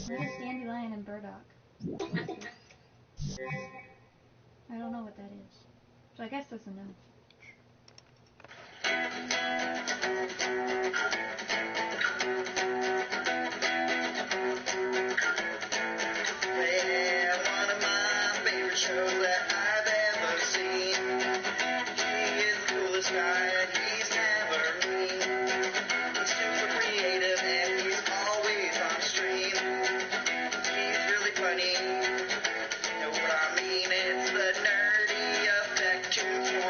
What is dandelion and burdock? I don't know what that is. So I guess that's a no. Well, one of my favorite shows that I've ever seen. He is the coolest guy and he's never mean. He's super creative and he's always on stream. He's really funny. You know what I mean? It's the Nerdy Effect 2.0.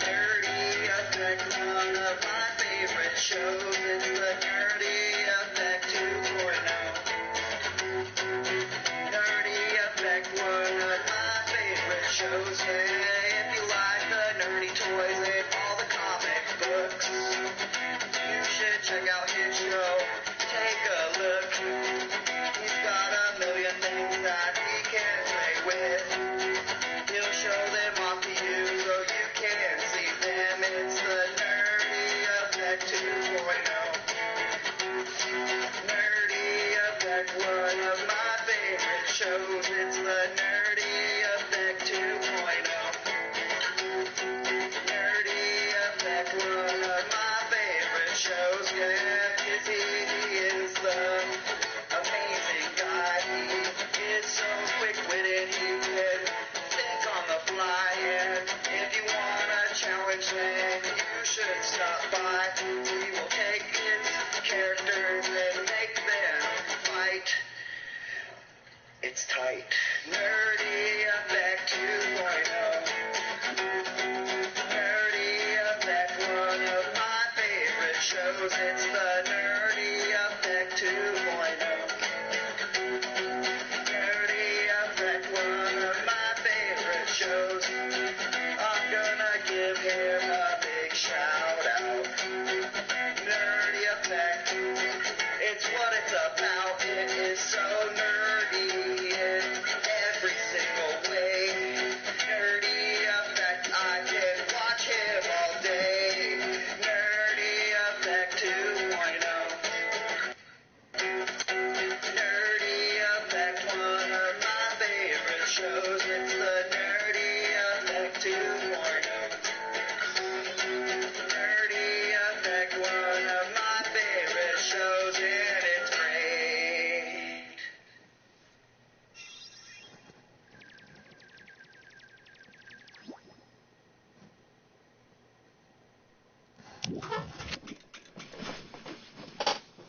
Nerdy Effect, one of my favorite shows. It's the Nerdy Effect 2.0. Nerdy Effect, one of my favorite shows. Yeah, if you like the nerdy toys and all the comic books, you should check out his show. Take a look. He's got a million things that he can play with. He'll show them off to you so you can see them. It's the Nerdy Effect 2.0. Nerdy Effect, one of my favorite shows. It's the Nerdy Effect 2.0. Nerdy Effect, one of my favorite shows. Yeah, 'cause he is the amazing guy. He is so quick-witted, he can think on the fly. And if you want a challenge, then you should stop by. He will take his characters and make them fight. It's tight. Nerdy Effect 2.0. Nerdy Effect, one of my favorite shows. It's the Nerdy Effect 2.0. Nerdy Effect, one of my favorite shows. I'm gonna give him a big shout out. Nerdy Effect, it's what it's about. It is so nerdy in every single way. Nerdy Effect, I can watch him all day. Nerdy Effect 2.0. Nerdy Effect, one of my favorite shows. It's the Nerdy Effect 2.0. Nerdy Effect, one of my favorite shows, and it's great.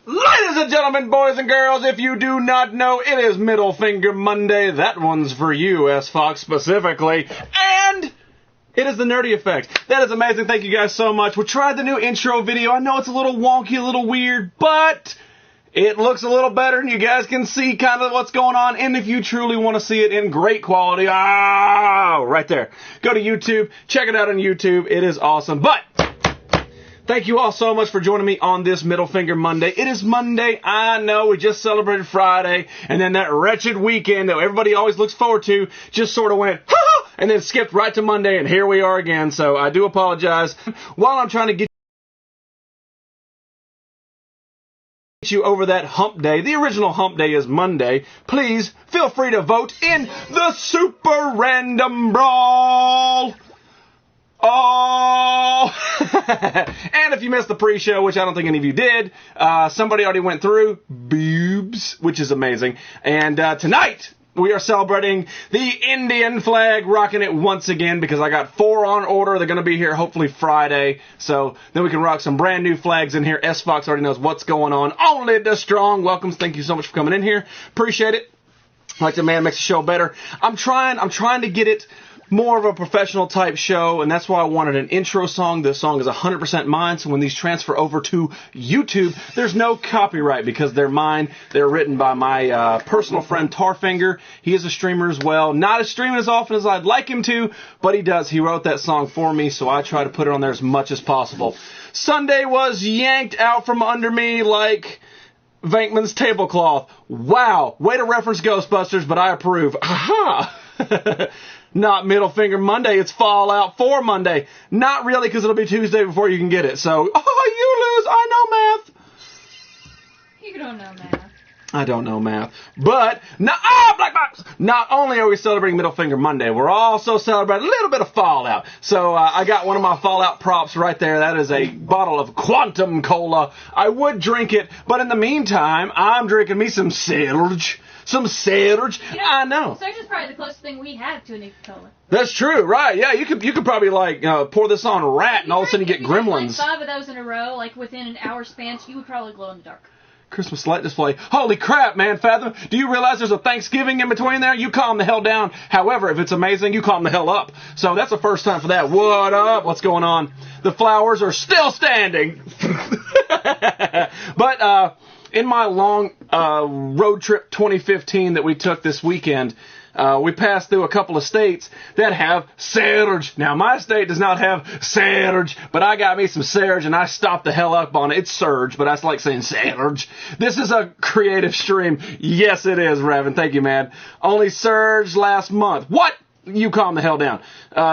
Ladies and gentlemen, boys and girls, if you do not know, it is Middle Finger Monday. That one's for you, S. Fox specifically. And it is the Nerdy Effect. That is amazing. Thank you guys so much. We tried the new intro video. I know it's a little wonky, a little weird, but it looks a little better, and you guys can see kind of what's going on. And if you truly want to see it in great quality, right there. Go to YouTube. Check it out on YouTube. It is awesome. But thank you all so much for joining me on this Middle Finger Monday. It is Monday. I know we just celebrated Friday, and then that wretched weekend that everybody always looks forward to just sort of went, ha! And then skipped right to Monday, and here we are again. So I do apologize. While I'm trying to get you over that hump day, the original hump day is Monday, please feel free to vote in the Super Random Brawl. Oh! And if you missed the pre-show, which I don't think any of you did, somebody already went through boobs, which is amazing. And tonight we are celebrating the Indian flag, rocking it once again because I got 4 on order. They're going to be here hopefully Friday, so then we can rock some brand new flags in here. S. Fox already knows what's going on. Only the strong welcomes. Thank you so much for coming in here. Appreciate it. Like the man makes the show better. I'm trying to get it more of a professional type show, and that's why I wanted an intro song. This song is 100% mine, so when these transfer over to YouTube, there's no copyright because they're mine. They're written by my personal friend Tarfinger. He is a streamer as well. Not as streaming as often as I'd like him to, but he does. He wrote that song for me, so I try to put it on there as much as possible. Sunday was yanked out from under me like Venkman's tablecloth. Wow, way to reference Ghostbusters, but I approve. Aha! Not Middle Finger Monday, it's Fallout 4 Monday. Not really, because it'll be Tuesday before you can get it. So, you lose, I know math. You don't know math. I don't know math. But, Black Box! Not only are we celebrating Middle Finger Monday, we're also celebrating a little bit of Fallout. So, I got one of my Fallout props right there. That is a bottle of Quantum Cola. I would drink it, but in the meantime, I'm drinking me some Surge. Some Surge. You know, I know. Surge is probably the closest thing we have to a Nuka Cola. That's true, right? Yeah, you could probably pour this on Rat, and all of a sudden you get Gremlins. If you had like 5 of those in a row, like within an hour span, you would probably glow in the dark. Christmas light display. Holy crap, man, Fathom. Do you realize there's a Thanksgiving in between there? You calm the hell down. However, if it's amazing, you calm the hell up. So that's the first time for that. What up? What's going on? The flowers are still standing. But in my long road trip 2015 that we took this weekend, we passed through a couple of states that have Surge. Now, my state does not have Surge, but I got me some Surge, and I stopped the hell up on it. It's Surge, but I like saying Surge. This is a creative stream. Yes, it is, Revan. Thank you, man. Only Surge last month. What? You calm the hell down.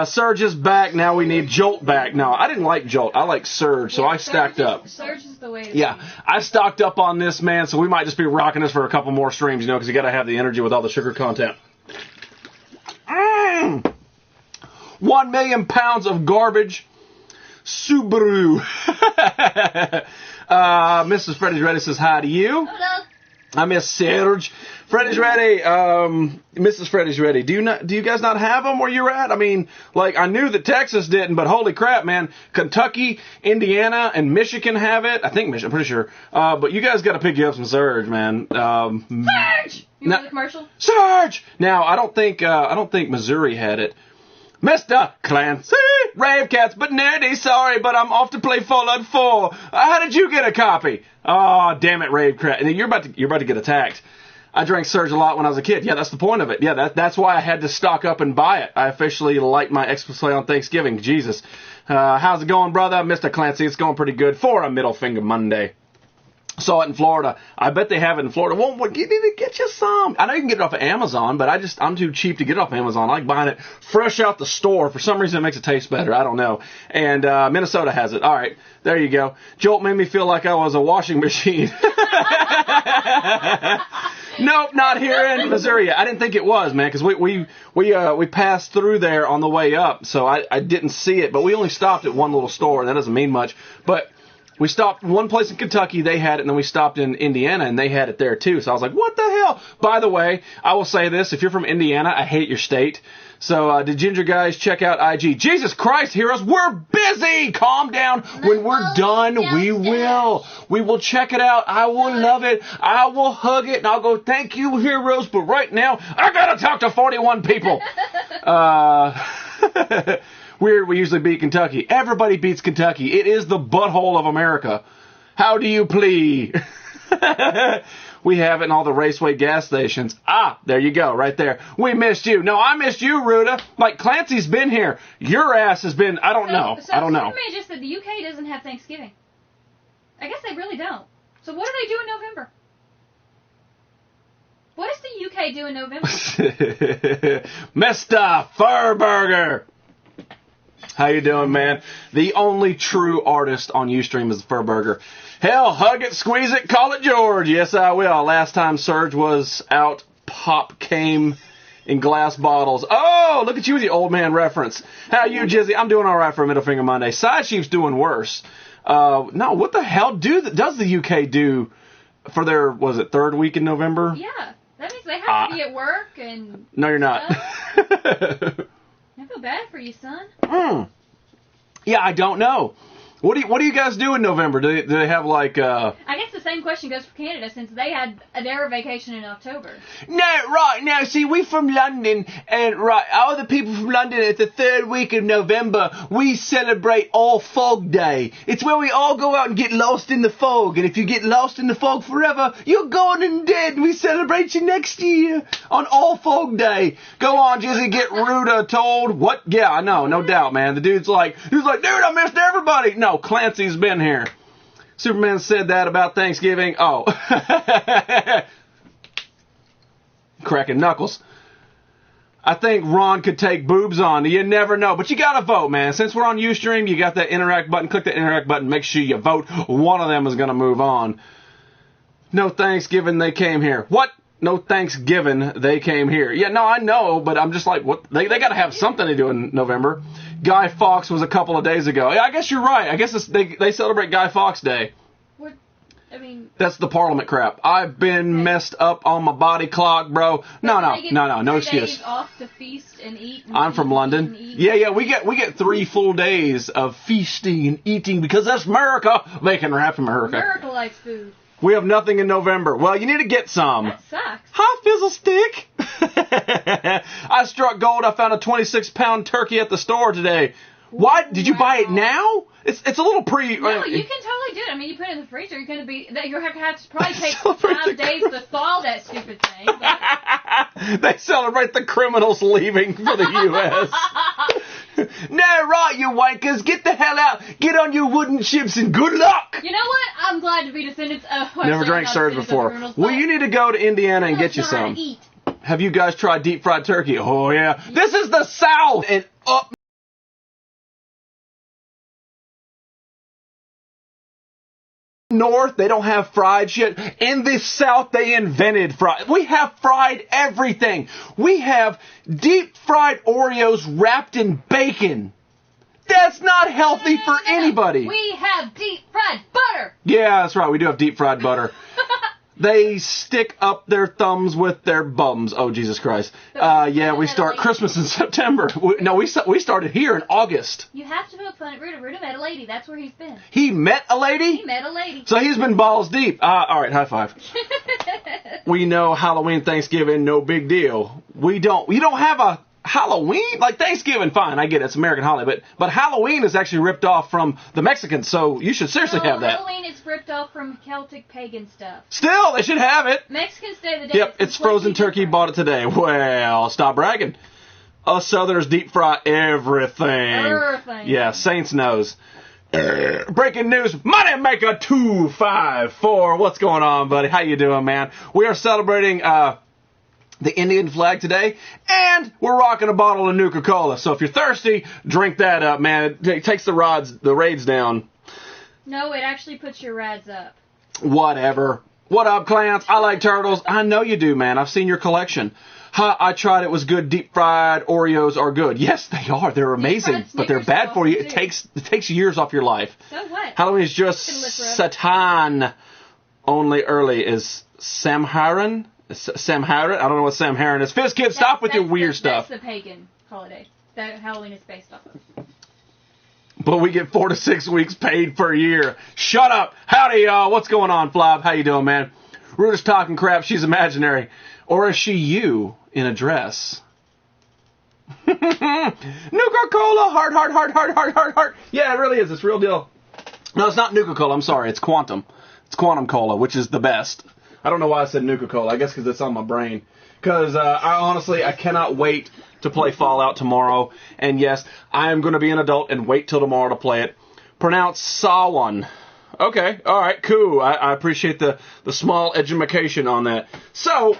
Surge is back. Now we need Jolt back. No, I didn't like Jolt. I like Surge, so I stacked up. Surge is the way to Yeah, be. I stocked up on this, man, so we might just be rocking this for a couple more streams, because you got to have the energy with all the sugar content. 1 million pounds of garbage. Subaru. Mrs. Freddy's Ready says hi to you. Hello. I miss Surge. Freddy's Ready. Mrs. Freddy's Ready. Do you guys not have them where you're at? I mean, like, I knew that Texas didn't, but holy crap, man. Kentucky, Indiana, and Michigan have it. I think Michigan, I'm pretty sure. But you guys got to pick you up some Surge, man. Surge! You remember the commercial? Surge! Now, I don't think Missouri had it. Mr. Clancy, Rave Cats, but nerdy, sorry, but I'm off to play Fallout 4. How did you get a copy? Oh, damn it, Rave Cat. You're about to get attacked. I drank Surge a lot when I was a kid. Yeah, that's the point of it. Yeah, that's why I had to stock up and buy it. I officially light my Xbox Play on Thanksgiving. Jesus. How's it going, brother? Mr. Clancy, it's going pretty good for a Middle Finger Monday. Saw it in Florida. I bet they have it in Florida. Well, you need to get you some. I know you can get it off of Amazon, but I'm too cheap to get it off Amazon. I like buying it fresh out the store. For some reason, it makes it taste better. I don't know. And Minnesota has it. All right, there you go. Jolt made me feel like I was a washing machine. Nope, not here in Missouri. I didn't think it was, man, because we passed through there on the way up, so I didn't see it. But we only stopped at one little store, and that doesn't mean much. But we stopped one place in Kentucky, they had it, and then we stopped in Indiana, and they had it there too. So I was like, what the hell? By the way, I will say this, if you're from Indiana, I hate your state. So did Ginger guys check out IG? Jesus Christ, heroes, we're busy! Calm down. When we're done, we will. We will check it out. I will love it. I will hug it, and I'll go, thank you, heroes. But right now, I gotta talk to 41 people. Weird, we usually beat Kentucky. Everybody beats Kentucky. It is the butthole of America. How do you plea? We have it in all the Raceway gas stations. Ah, there you go, right there. We missed you. No, I missed you, Ruda. Like, Clancy's been here. Your ass has been, I don't know. So Superman just said the UK doesn't have Thanksgiving. I guess they really don't. So what do they do in November? What does the UK do in November? Mr. Furburger. How you doing, man? The only true artist on Ustream is the Furburger. Hell, hug it, squeeze it, call it George. Yes, I will. Last time Surge was out, Pop came in glass bottles. Oh, look at you with the old man reference. How you, Jizzy? I'm doing all right for a Middle Finger Monday. Side Chief's doing worse. No, what the hell does the UK do for their, was it third week in November? Yeah, that means they have to be at work and... No, you're not. I feel bad for you, son. Yeah, I don't know. What do you guys do in November? Do they have like I guess the same question goes for Canada since they had their vacation in October. No, right, now, see, we from London, and right, all the people from London at the third week of November, we celebrate All Fog Day. It's where we all go out and get lost in the fog, and if you get lost in the fog forever, you're gone and dead, and we celebrate you next year on All Fog Day. Go on, Jizzy, get Ruda told. What? Yeah, I know, no doubt, man. The dude's like, dude, I missed everybody. No, Clancy's been here. Superman said that about Thanksgiving. Oh. Cracking knuckles. I think Ron could take boobs on. You never know. But you got to vote, man. Since we're on Ustream, you got that interact button. Click that interact button. Make sure you vote. One of them is going to move on. No Thanksgiving, they came here. What? No Thanksgiving, they came here. Yeah, no, I know, but I'm just like, what? They got to have something to do in November. Guy Fawkes was a couple of days ago. Yeah, I guess you're right. I guess they celebrate Guy Fawkes Day. What? I mean, That's the Parliament crap. I've been messed up on my body clock, bro. No excuse. Days off to feast and eat. And I'm from eat London. and eat. Yeah, we get 3 full days of feasting and eating because that's America. Making rap America. America likes food. We have nothing in November. Well, you need to get some. That sucks. Hi, Fizzle Stick. I struck gold. I found a 26-pound turkey at the store today. What? Did you buy it now? It's a little pre. No, you can totally do it. I mean, you put it in the freezer. You're gonna be. You're gonna have to probably take Celebrate 5 days to thaw that stupid thing. But They celebrate the criminals leaving for the U.S. No, right, you wankers. Get the hell out. Get on your wooden ships and good luck. you know what? I'm glad to be descendants of. Never drank surge before. Well, you need to go to Indiana and get you some. Eat. Have you guys tried deep fried turkey? Oh, yeah. This is the South. And up north, they don't have fried shit. In the South, they invented fried. We have fried everything. We have deep fried Oreos wrapped in bacon. That's not healthy for anybody. We have deep fried butter. Yeah, that's right. We do have deep fried butter. They stick up their thumbs with their bums. Oh, Jesus Christ. Yeah, we start Christmas in September. We started here in August. You have to poke fun at Ruda. Ruda met a lady. That's where he's been. He met a lady? He met a lady. So he's been balls deep. All right, high five. We know Halloween, Thanksgiving, no big deal. You don't have a Halloween? Like Thanksgiving, fine, I get it, it's American holiday, but Halloween is actually ripped off from the Mexicans, so you should seriously have that. Halloween is ripped off from Celtic pagan stuff. Still, they should have it. Mexicans Day of the Day. Yep, it's frozen turkey, different. bought it today. Well, stop bragging. Us Southerners deep fry everything. Everything. Yeah, Saints knows. Breaking news, Moneymaker 254. What's going on, buddy? How you doing, man? We are celebrating the Indian flag today, and we're rocking a bottle of Nuka-Cola. So if you're thirsty, drink that up, man. It takes the raids down. No, it actually puts your rads up. Whatever. What up, Clance? I like turtles. I know you do, man. I've seen your collection. I tried it. Was good. Deep fried Oreos are good. Yes, they are. They're amazing, but they're bad for you. It takes years off your life. So what? Halloween is just Satan. Only early is Samhain. Samhain? I don't know what Samhain is. Fizz Kid, stop with your weird stuff. That's the pagan holiday that Halloween is based off of. But we get 4 to 6 weeks paid per year. Shut up. Howdy, y'all. What's going on, Flob? How you doing, man? Ruda's talking crap. She's imaginary. Or is she you in a dress? Nuka-Cola. Heart. Yeah, it really is. It's real deal. No, it's not Nuka-Cola. I'm sorry. It's Quantum. It's Quantum Cola, which is the best. I don't know why I said Nuka-Cola. I guess because it's on my brain. Because I cannot wait to play Fallout tomorrow. And yes, I am going to be an adult and wait till tomorrow to play it. Pronounce Sawan. Okay, all right, cool. I appreciate the small education on that. So,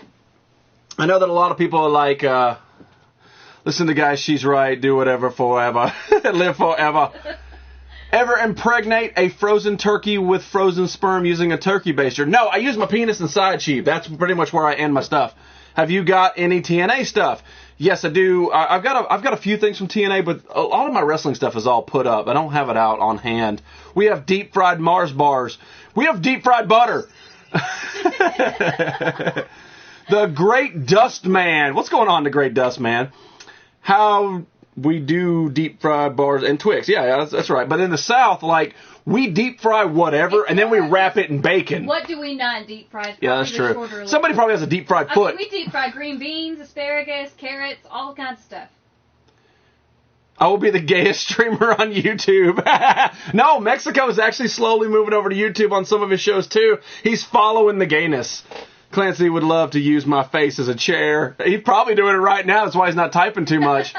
I know that a lot of people are like, listen to guys, she's right, do whatever forever, live forever. Ever impregnate a frozen turkey with frozen sperm using a turkey baster? No, I use my penis inside sheep. That's pretty much where I end my stuff. Have you got any TNA stuff? Yes, I do. I've got a few things from TNA, but a lot of my wrestling stuff is all put up. I don't have it out on hand. We have deep fried Mars bars. We have deep fried butter. The Great Dust Man. What's going on, the Great Dust Man? How we do deep fried bars and Twix. Yeah, that's right. But in the South, like, we deep fry whatever, and then we wrap it in bacon. What do we not deep fry? Yeah, that's true. Somebody probably has a deep fried foot. We deep fry green beans, asparagus, carrots, all kinds of stuff. I will be the gayest streamer on YouTube. No, Mexico is actually slowly moving over to YouTube on some of his shows, too. He's following the gayness. Clancy would love to use my face as a chair. He's probably doing it right now. That's why he's not typing too much.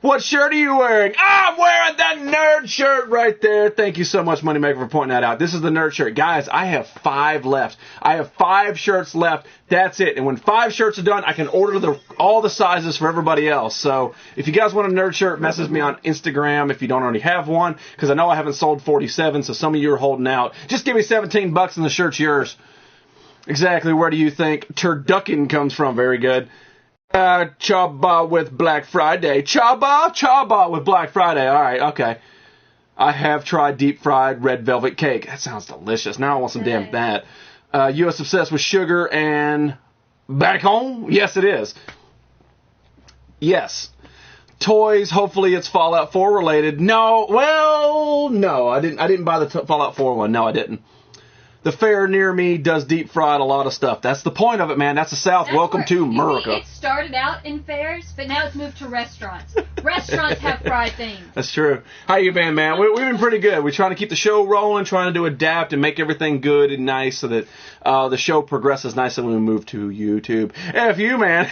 What shirt are you wearing? I'm wearing the nerd shirt right there. Thank you so much, Moneymaker, for pointing that out. This is the nerd shirt. Guys, I have 5 left. I have 5 shirts left. That's it. And when 5 shirts are done, I can order all the sizes for everybody else. So if you guys want a nerd shirt, message me on Instagram if you don't already have one, because I know I haven't sold 47, so some of you are holding out. Just give me $17 and the shirt's yours. Exactly. Where do you think turducken comes from? Very good. Chaba with Black Friday. Chaba with Black Friday. All right, okay. I have tried deep fried red velvet cake. That sounds delicious. Now I want some damn that. U.S. obsessed with sugar and back home? Yes, it is. Yes. Toys, hopefully it's Fallout 4 related. No, I didn't buy the Fallout 4 one. No, I didn't. The fair near me does deep fried a lot of stuff. That's the point of it, man. That's the South. Welcome to America. It started out in fairs, but now it's moved to restaurants. Restaurants have fried things. That's true. How you been, man? We've been pretty good. We're trying to keep the show rolling, trying to adapt and make everything good and nice so that the show progresses nicely when we move to YouTube. If you, man,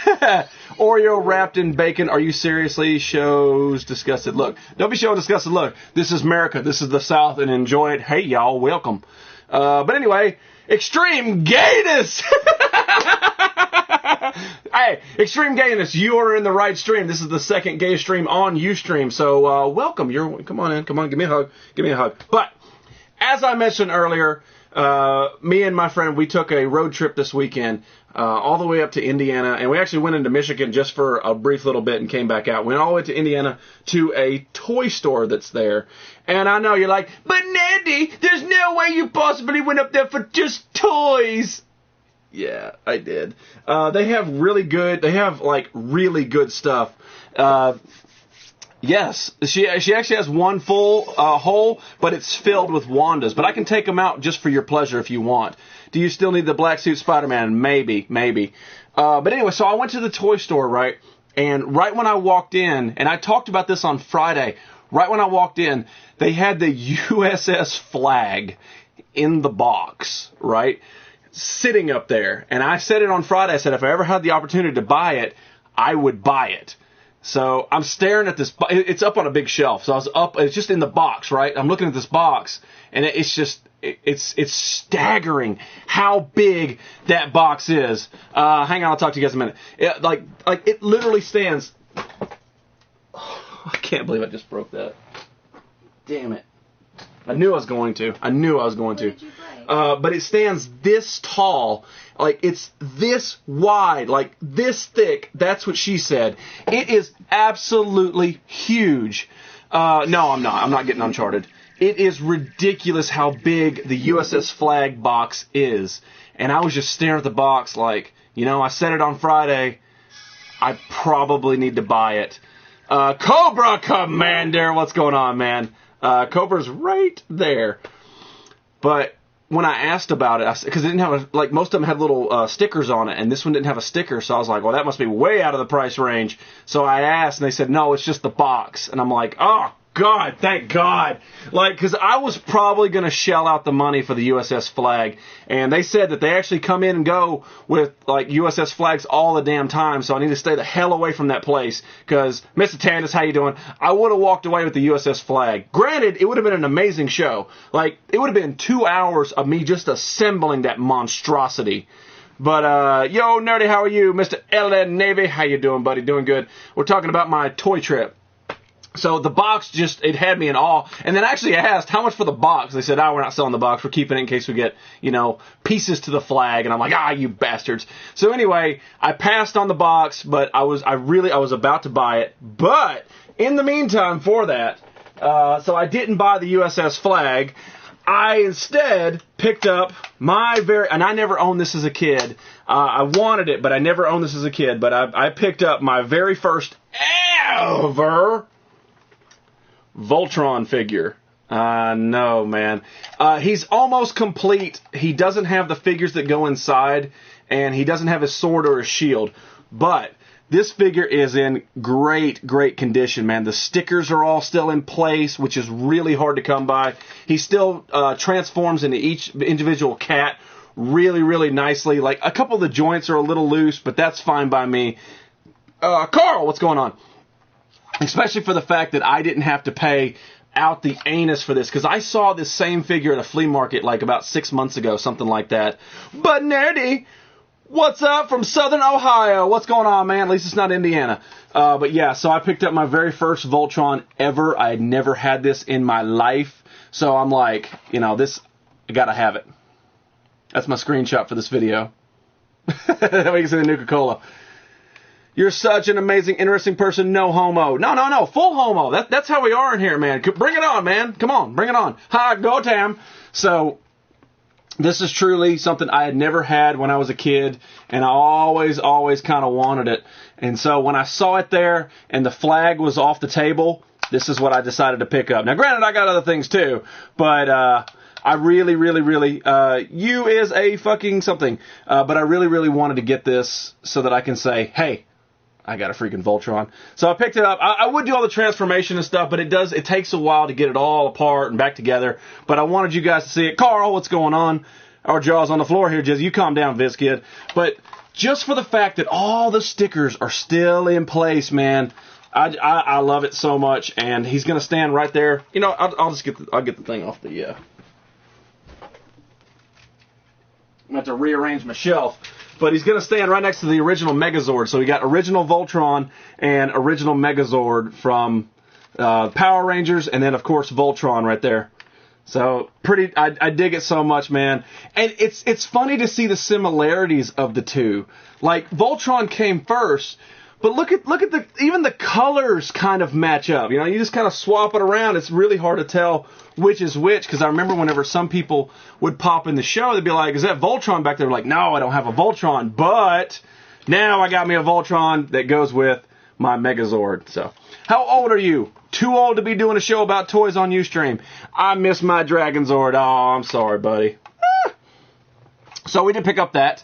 Oreo wrapped in bacon, are you seriously shows disgusted look? Don't be showing disgusted look. This is America. This is the South, and enjoy it. Hey, y'all, welcome. But anyway, Extreme Gayness! Hey, Extreme Gayness, you are in the right stream. This is the second gay stream on Ustream. So, welcome. Come on in. Come on, give me a hug. But, as I mentioned earlier, me and my friend, we took a road trip this weekend, all the way up to Indiana, and we actually went into Michigan just for a brief little bit and came back out. Went all the way to Indiana to a toy store that's there. And I know you're like, but Nandy, there's no way you possibly went up there for just toys. Yeah, I did. They have really good stuff. Yes, she actually has one full hole, but it's filled with Wandas. But I can take them out just for your pleasure if you want. Do you still need the black suit Spider-Man? Maybe. But anyway, so I went to the toy store, right? And right when I walked in, and I talked about this on Friday, right when I walked in, they had the USS flag in the box, right? Sitting up there. And I said it on Friday. I said if I ever had the opportunity to buy it, I would buy it. So I'm staring at this. It's up on a big shelf. So I was up. It's just in the box, right? I'm looking at this box, and it's just it's staggering how big that box is. Hang on, I'll talk to you guys in a minute. It literally stands. Oh, I can't believe I just broke that. Damn it! I knew I was going to. What did you break? But it stands this tall. Like, it's this wide, like, this thick. That's what she said. It is absolutely huge. No, I'm not. I'm not getting Uncharted. It is ridiculous how big the USS flag box is. And I was just staring at the box like, I said it on Friday. I probably need to buy it. Cobra Commander, what's going on, man? Cobra's right there. But when I asked about it, because it didn't have most of them had little stickers on it, and this one didn't have a sticker, so I was like, well, that must be way out of the price range. So I asked, and they said, no, it's just the box. And I'm like, oh, God, thank God. Because I was probably going to shell out the money for the USS flag, and they said that they actually come in and go with, USS flags all the damn time, so I need to stay the hell away from that place, because, Mr. Tandis, how you doing? I would have walked away with the USS flag. Granted, it would have been an amazing show. It would have been 2 hours of me just assembling that monstrosity. But, yo, Nerdy, how are you? Mr. LN Navy, how you doing, buddy? Doing good. We're talking about my toy trip. So the box it had me in awe. And then I actually asked, how much for the box? They said, we're not selling the box. We're keeping it in case we get, pieces to the flag. And I'm like, you bastards. So anyway, I passed on the box, but I was about to buy it. But in the meantime, for that, so I didn't buy the USS flag. I instead picked up and I never owned this as a kid. I wanted it, but I never owned this as a kid. But I picked up my very first ever Voltron figure. No, man. He's almost complete. He doesn't have the figures that go inside, and he doesn't have his sword or his shield. But this figure is in great, great condition, man. The stickers are all still in place, which is really hard to come by. He still transforms into each individual cat really, really nicely. A couple of the joints are a little loose, but that's fine by me. Carl, what's going on? Especially for the fact that I didn't have to pay out the anus for this, because I saw this same figure at a flea market about 6 months ago, something like that. But Nerdy, what's up from Southern Ohio? What's going on, man? At least it's not Indiana. But yeah, so I picked up my very first Voltron ever. I had never had this in my life. So I'm like, this, I gotta have it. That's my screenshot for this video. That makes it a Nuka-Cola. You're such an amazing, interesting person. No homo. No. Full homo. That's how we are in here, man. Bring it on, man. Come on. Bring it on. Hi, Gotham. So, this is truly something I had never had when I was a kid, and I always kind of wanted it. And so, when I saw it there, and the flag was off the table, this is what I decided to pick up. Now, granted, I got other things too, but I really, you is a fucking something. But I really wanted to get this so that I can say, hey, I got a freaking Voltron. So I picked it up. I would do all the transformation and stuff, but it takes a while to get it all apart and back together. But I wanted you guys to see it. Carl, what's going on? Our jaw's on the floor here, Jizz. You calm down, Viz Kid. But just for the fact that all the stickers are still in place, man, I love it so much. And he's gonna stand right there. You know, I'll get the thing off the. I'm gonna have to rearrange my shelf. But he's going to stand right next to the original Megazord. So we got original Voltron and original Megazord from Power Rangers. And then, of course, Voltron right there. So I dig it so much, man. And it's funny to see the similarities of the two. Like, Voltron came first. But look at even the colors kind of match up. You know, you just kind of swap it around. It's really hard to tell which is which. Because I remember whenever some people would pop in the show, they'd be like, "Is that Voltron back there?" Like, no, I don't have a Voltron. But now I got me a Voltron that goes with my Megazord. So, how old are you? Too old to be doing a show about toys on Ustream. I miss my Dragonzord. Oh, I'm sorry, buddy. So we did pick up that.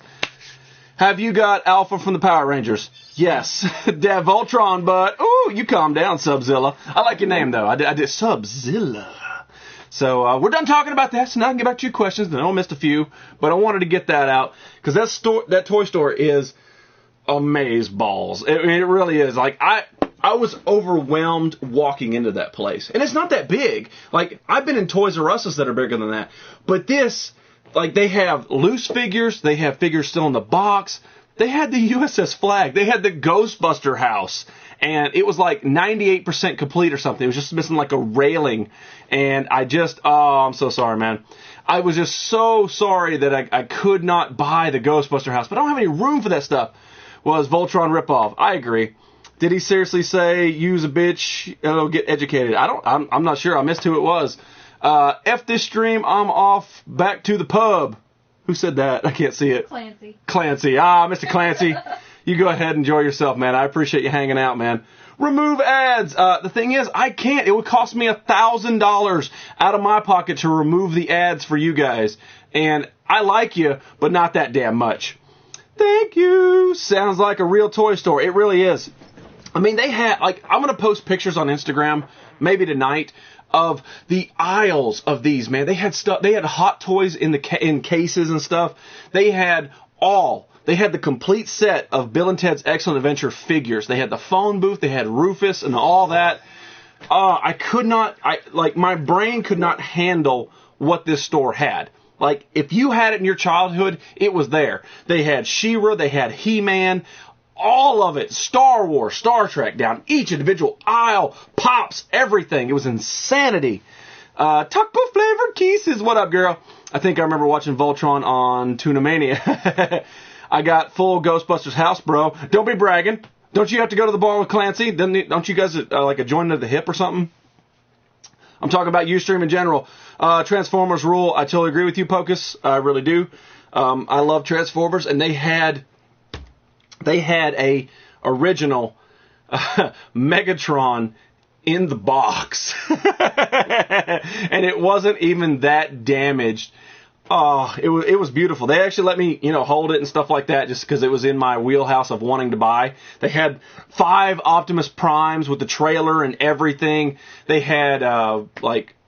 Have you got Alpha from the Power Rangers? Yes. Dad Voltron, but... Ooh, you calm down, Subzilla. I like your name, though. I did Subzilla. So, we're done talking about that, so now I can get back to your questions. I know I missed a few, but I wanted to get that out. Because that toy store is amazeballs. It really is. Like, I was overwhelmed walking into that place. And it's not that big. Like, I've been in Toys R Us that are bigger than that. But this... Like, they have loose figures. They have figures still in the box. They had the USS Flag. They had the Ghostbuster house. And it was like 98% complete or something. It was just missing like a railing. And I'm so sorry, man. I was just so sorry that I could not buy the Ghostbuster house. But I don't have any room for that stuff. Was Voltron ripoff. I agree. Did he seriously say, use a bitch, get educated? I'm not sure. I missed who it was. F this stream, I'm off, back to the pub. Who said that? I can't see it. Clancy. Mr. Clancy. You go ahead and enjoy yourself, man. I appreciate you hanging out, man. Remove ads. The thing is, I can't. It would cost me $1,000 out of my pocket to remove the ads for you guys. And I like you, but not that damn much. Thank you. Sounds like a real toy store. It really is. I mean, they had, like, I'm going to post pictures on Instagram, maybe tonight, of the aisles of these, man. They had stuff. They had Hot Toys in cases and stuff. They had the complete set of Bill and Ted's Excellent Adventure figures. They had the phone booth. They had Rufus and all that. My brain could not handle what this store had. Like, if you had it in your childhood, it was there. They had She-Ra. They had He-Man. All of it, Star Wars, Star Trek, down each individual aisle, pops, everything. It was insanity. Taco flavored kisses. What up, girl? I think I remember watching Voltron on Tuna Mania. I got full Ghostbusters house, bro. Don't be bragging. Don't you have to go to the bar with Clancy? Don't you guys like a joint at the hip or something? I'm talking about Ustream in general. Transformers rule. I totally agree with you, Pocus. I really do. I love Transformers, and they had a original Megatron in the box. And it wasn't even that damaged. Oh, it was beautiful. They actually let me, hold it and stuff like that just because it was in my wheelhouse of wanting to buy. They had 5 Optimus Primes with the trailer and everything. They had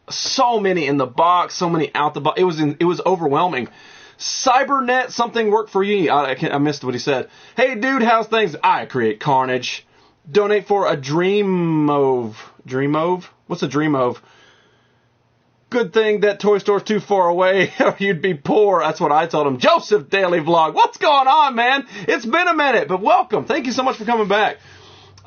so many in the box, so many out the box. It was overwhelming. Cybernet, something worked for you. I missed what he said. Hey, dude, how's things? I create carnage. Donate for a Dreamove. Dreamove? What's a Dreamove? Good thing that toy store's too far away or you'd be poor. That's what I told him. Joseph Daily Vlog. What's going on, man? It's been a minute, but welcome. Thank you so much for coming back.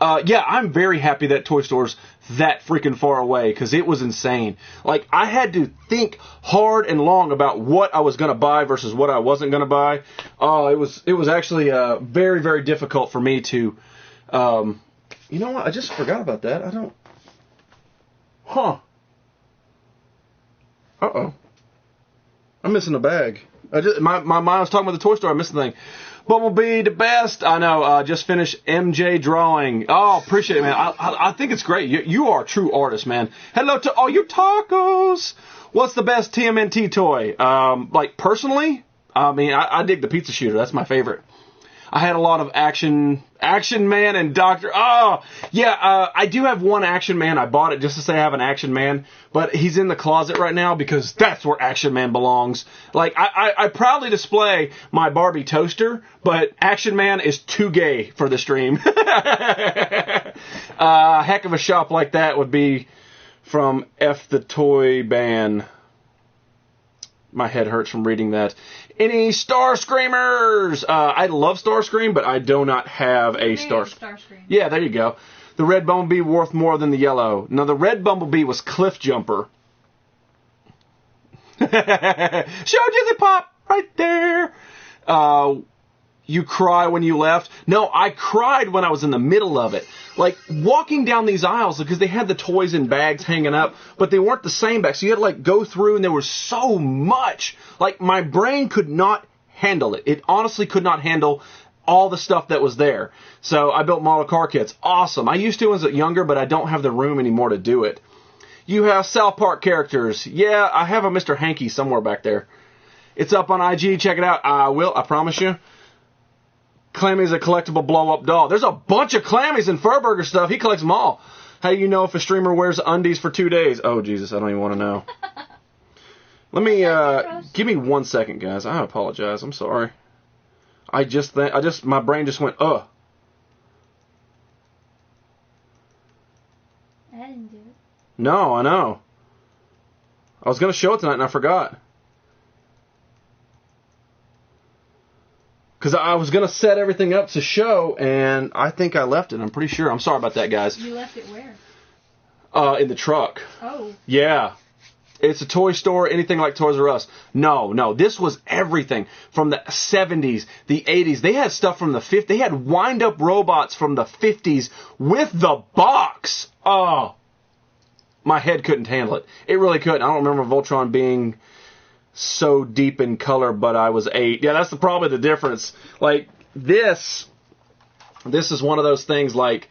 Yeah, I'm very happy that toy store's that freaking far away because it was insane. Like, I had to think hard and long about what I was going to buy versus what I wasn't going to buy. Oh, it was actually very, very difficult for me to... you know what? I just forgot about that. I don't... Huh. Uh-oh. I'm missing a bag. My mind was talking about the toy store. I missed the thing. Bumblebee, the best. I know. Just finished MJ drawing. Oh, appreciate it, man. I think it's great. You are a true artist, man. Hello to all you tacos. What's the best TMNT toy? Like, personally, I mean, I dig the pizza shooter. That's my favorite. I had a lot of Action Man and Dr. Oh, yeah, I do have one Action Man. I bought it just to say I have an Action Man, but he's in the closet right now because that's where Action Man belongs. Like, I proudly display my Barbie toaster, but Action Man is too gay for the stream. Heck of a shop like that would be from F the Toy Ban. My head hurts from reading that. Any Star Screamers? I love Starscream, but I do not have a Starscream. Yeah, there you go. The red Bumblebee worth more than the yellow. Now, the red Bumblebee was Cliff Jumper. Show Jizzy Pop right there. You cry when you left. No, I cried when I was in the middle of it. Like, walking down these aisles, because they had the toys in bags hanging up, but they weren't the same bags. So you had to, like, go through, and there was so much. Like, my brain could not handle it. It honestly could not handle all the stuff that was there. So I built model car kits. Awesome. I used to as a younger, but I don't have the room anymore to do it. You have South Park characters. Yeah, I have a Mr. Hanky somewhere back there. It's up on IG. Check it out. I will. I promise you. Clammy's a collectible blow-up doll. There's a bunch of Clammys and Furburger stuff. He collects them all. How do you know if a streamer wears undies for 2 days? Oh, Jesus, I don't even want to know. Let me, give me 1 second, guys. I apologize. I'm sorry. My brain just went, ugh. I didn't do it. No, I know. I was going to show it tonight and I forgot. Because I was going to set everything up to show, and I think I left it. I'm pretty sure. I'm sorry about that, guys. You left it where? In the truck. Oh. Yeah. It's a toy store, anything like Toys R Us. No. This was everything from the 70s, the 80s. They had stuff from the 50s. They had wind-up robots from the 50s with the box. Oh. My head couldn't handle it. It really couldn't. I don't remember Voltron being so deep in color, but I was 8. Yeah, that's probably the difference. Like, this is one of those things, like,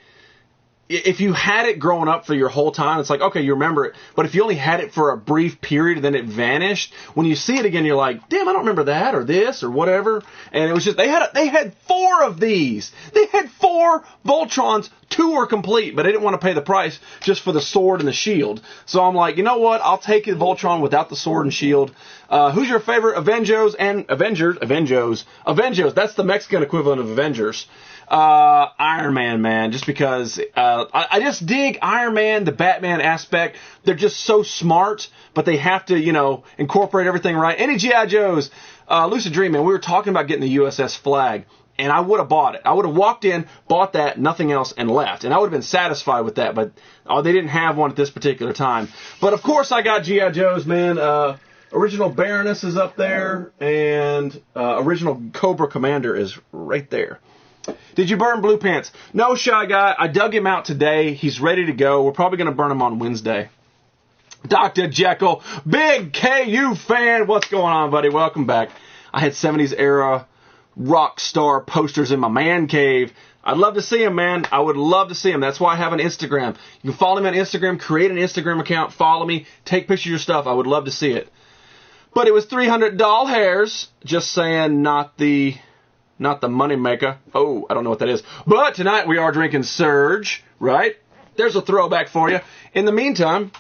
if you had it growing up for your whole time, it's like, okay, you remember it. But if you only had it for a brief period and then it vanished, when you see it again, you're like, damn, I don't remember that or this or whatever. And it was just, they had 4 of these. They had 4 Voltrons. 2 were complete, but I didn't want to pay the price just for the sword and the shield. So I'm like, you know what? I'll take a Voltron without the sword and shield. Who's your favorite Avengers and Avengers? Avengers. That's the Mexican equivalent of Avengers. Iron Man, just because I just dig Iron Man, the Batman aspect. They're just so smart, but they have to, incorporate everything right. Any G.I. Joes, Lucid Dream, man, we were talking about getting the USS Flag, and I would have bought it. I would have walked in, bought that, nothing else, and left. And I would have been satisfied with that, but they didn't have one at this particular time. But, of course, I got G.I. Joes, man. Original Baroness is up there, and original Cobra Commander is right there. Did you burn Blue Pants? No, Shy Guy. I dug him out today. He's ready to go. We're probably going to burn him on Wednesday. Dr. Jekyll, big KU fan. What's going on, buddy? Welcome back. I had 70s era rock star posters in my man cave. I'd love to see him, man. I would love to see him. That's why I have an Instagram. You can follow me on Instagram, create an Instagram account, follow me, take pictures of your stuff. I would love to see it. But it was 300 doll hairs. Just saying, not the money maker. Oh, I don't know what that is. But tonight we are drinking Surge, right? There's a throwback for you. In the meantime,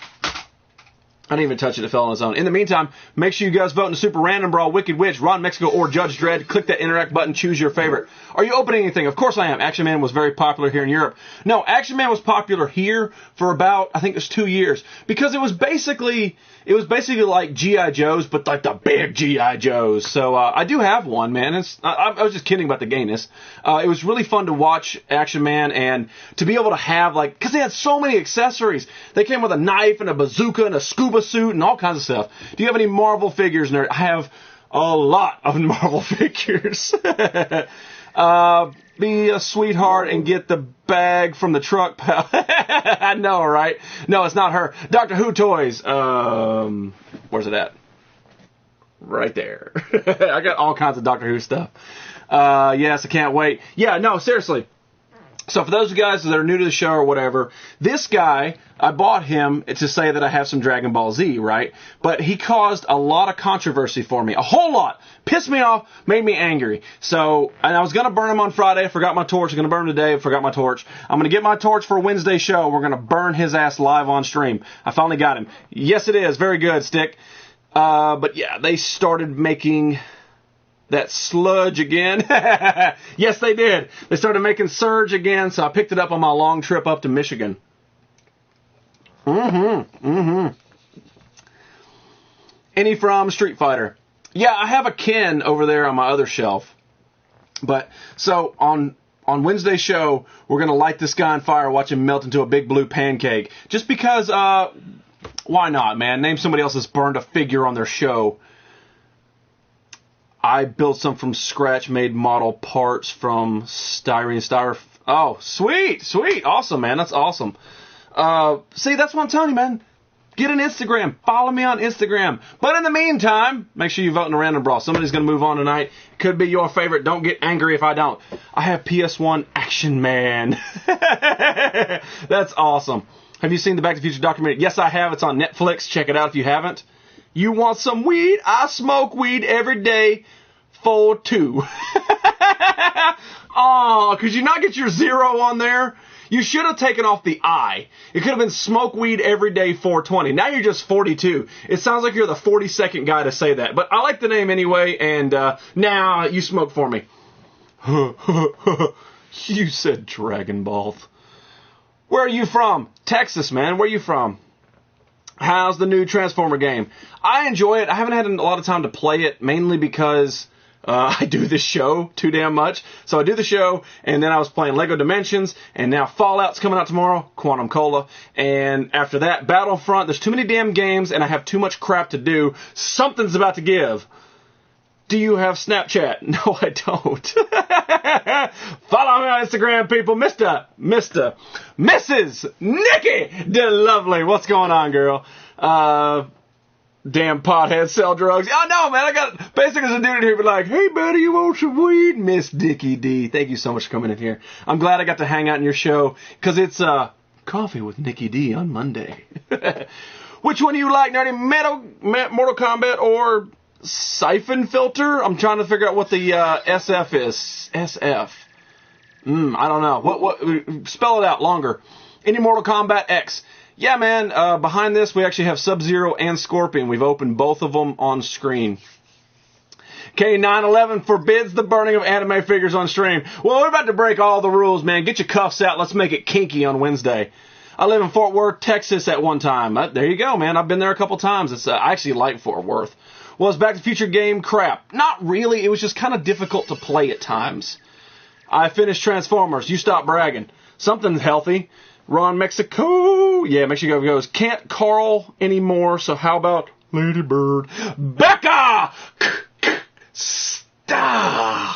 I didn't even touch it. It fell on its own. In the meantime, make sure you guys vote in the Super Random Brawl, Wicked Witch, Ron Mexico, or Judge Dredd. Click that interact button. Choose your favorite. Are you opening anything? Of course I am. Action Man was very popular here in Europe. No, Action Man was popular here for about, I think it was 2 years. Because it was basically like G.I. Joes, but like the big G.I. Joes. So I do have one, man. I was just kidding about the gayness. It was really fun to watch Action Man and to be able to have, like, because they had so many accessories. They came with a knife and a bazooka and a scuba suit and all kinds of stuff. Do you have any Marvel figures, nerd? I have a lot of Marvel figures. Be a sweetheart and get the bag from the truck, pal. I know, right? No, it's not her. Doctor Who toys. Where's it at? Right there. I got all kinds of Doctor Who stuff. Yes, I can't wait. Yeah, no, seriously. So for those of you guys that are new to the show or whatever, this guy, I bought him to say that I have some Dragon Ball Z, right? But he caused a lot of controversy for me. A whole lot. Pissed me off, made me angry. So, and I was going to burn him on Friday. I forgot my torch. I'm going to burn him today. I forgot my torch. I'm going to get my torch for a Wednesday show. We're going to burn his ass live on stream. I finally got him. Yes, it is. Very good, Stick. But yeah, they started making that sludge again. Yes, they did. They started making Surge again, so I picked it up on my long trip up to Michigan. Any from Street Fighter? Yeah, I have a Ken over there on my other shelf. But, so, on Wednesday's show, we're going to light this guy on fire, watch him melt into a big blue pancake. Just because, why not, man? Name somebody else that's burned a figure on their show. I built some from scratch, made model parts from styrene. Oh, sweet. Awesome, man. That's awesome. See, that's what I'm telling you, man. Get an Instagram. Follow me on Instagram. But in the meantime, make sure you vote in the Random Brawl. Somebody's going to move on tonight. Could be your favorite. Don't get angry if I don't. I have PS1 Action Man. That's awesome. Have you seen the Back to the Future documentary? Yes, I have. It's on Netflix. Check it out if you haven't. You want some weed? I smoke weed every day for 2. Oh, could you not get your 0 on there? You should have taken off the I. It could have been smoke weed every day 420. Now you're just 42. It sounds like you're the 42nd guy to say that. But I like the name anyway, and now you smoke for me. You said Dragon Ball. Where are you from? Texas, man. Where are you from? How's the new Transformer game? I enjoy it. I haven't had a lot of time to play it, mainly because I do this show too damn much. So I do the show, and then I was playing Lego Dimensions, and now Fallout's coming out tomorrow, Quantum Cola. And after that, Battlefront. There's too many damn games, and I have too much crap to do. Something's about to give. Do you have Snapchat? No, I don't. Follow me on Instagram, people. Mrs. Nikki DeLovely. What's going on, girl? Damn potheads sell drugs. Oh, no, man. I got basically a dude here be like, hey, buddy, you want some weed? Miss Dickie D. Thank you so much for coming in here. I'm glad I got to hang out in your show because it's Coffee with Nikki D on Monday. Which one do you like, Nerdy? Mortal Kombat or Siphon Filter? I'm trying to figure out what the SF is. SF. I don't know. What? Spell it out longer. Any Mortal Kombat X. Yeah, man. Behind this, we actually have Sub-Zero and Scorpion. We've opened both of them on screen. K911 forbids the burning of anime figures on stream. Well, we're about to break all the rules, man. Get your cuffs out. Let's make it kinky on Wednesday. I live in Fort Worth, Texas at one time. There you go, man. I've been there a couple times. I actually like Fort Worth. Was Back to the Future game crap? Not really. It was just kind of difficult to play at times. I finished Transformers. You stop bragging. Something's healthy. Ron Mexico. Yeah, Mexico goes. Can't Carl anymore, so how about Lady Bird? Becca! Stars.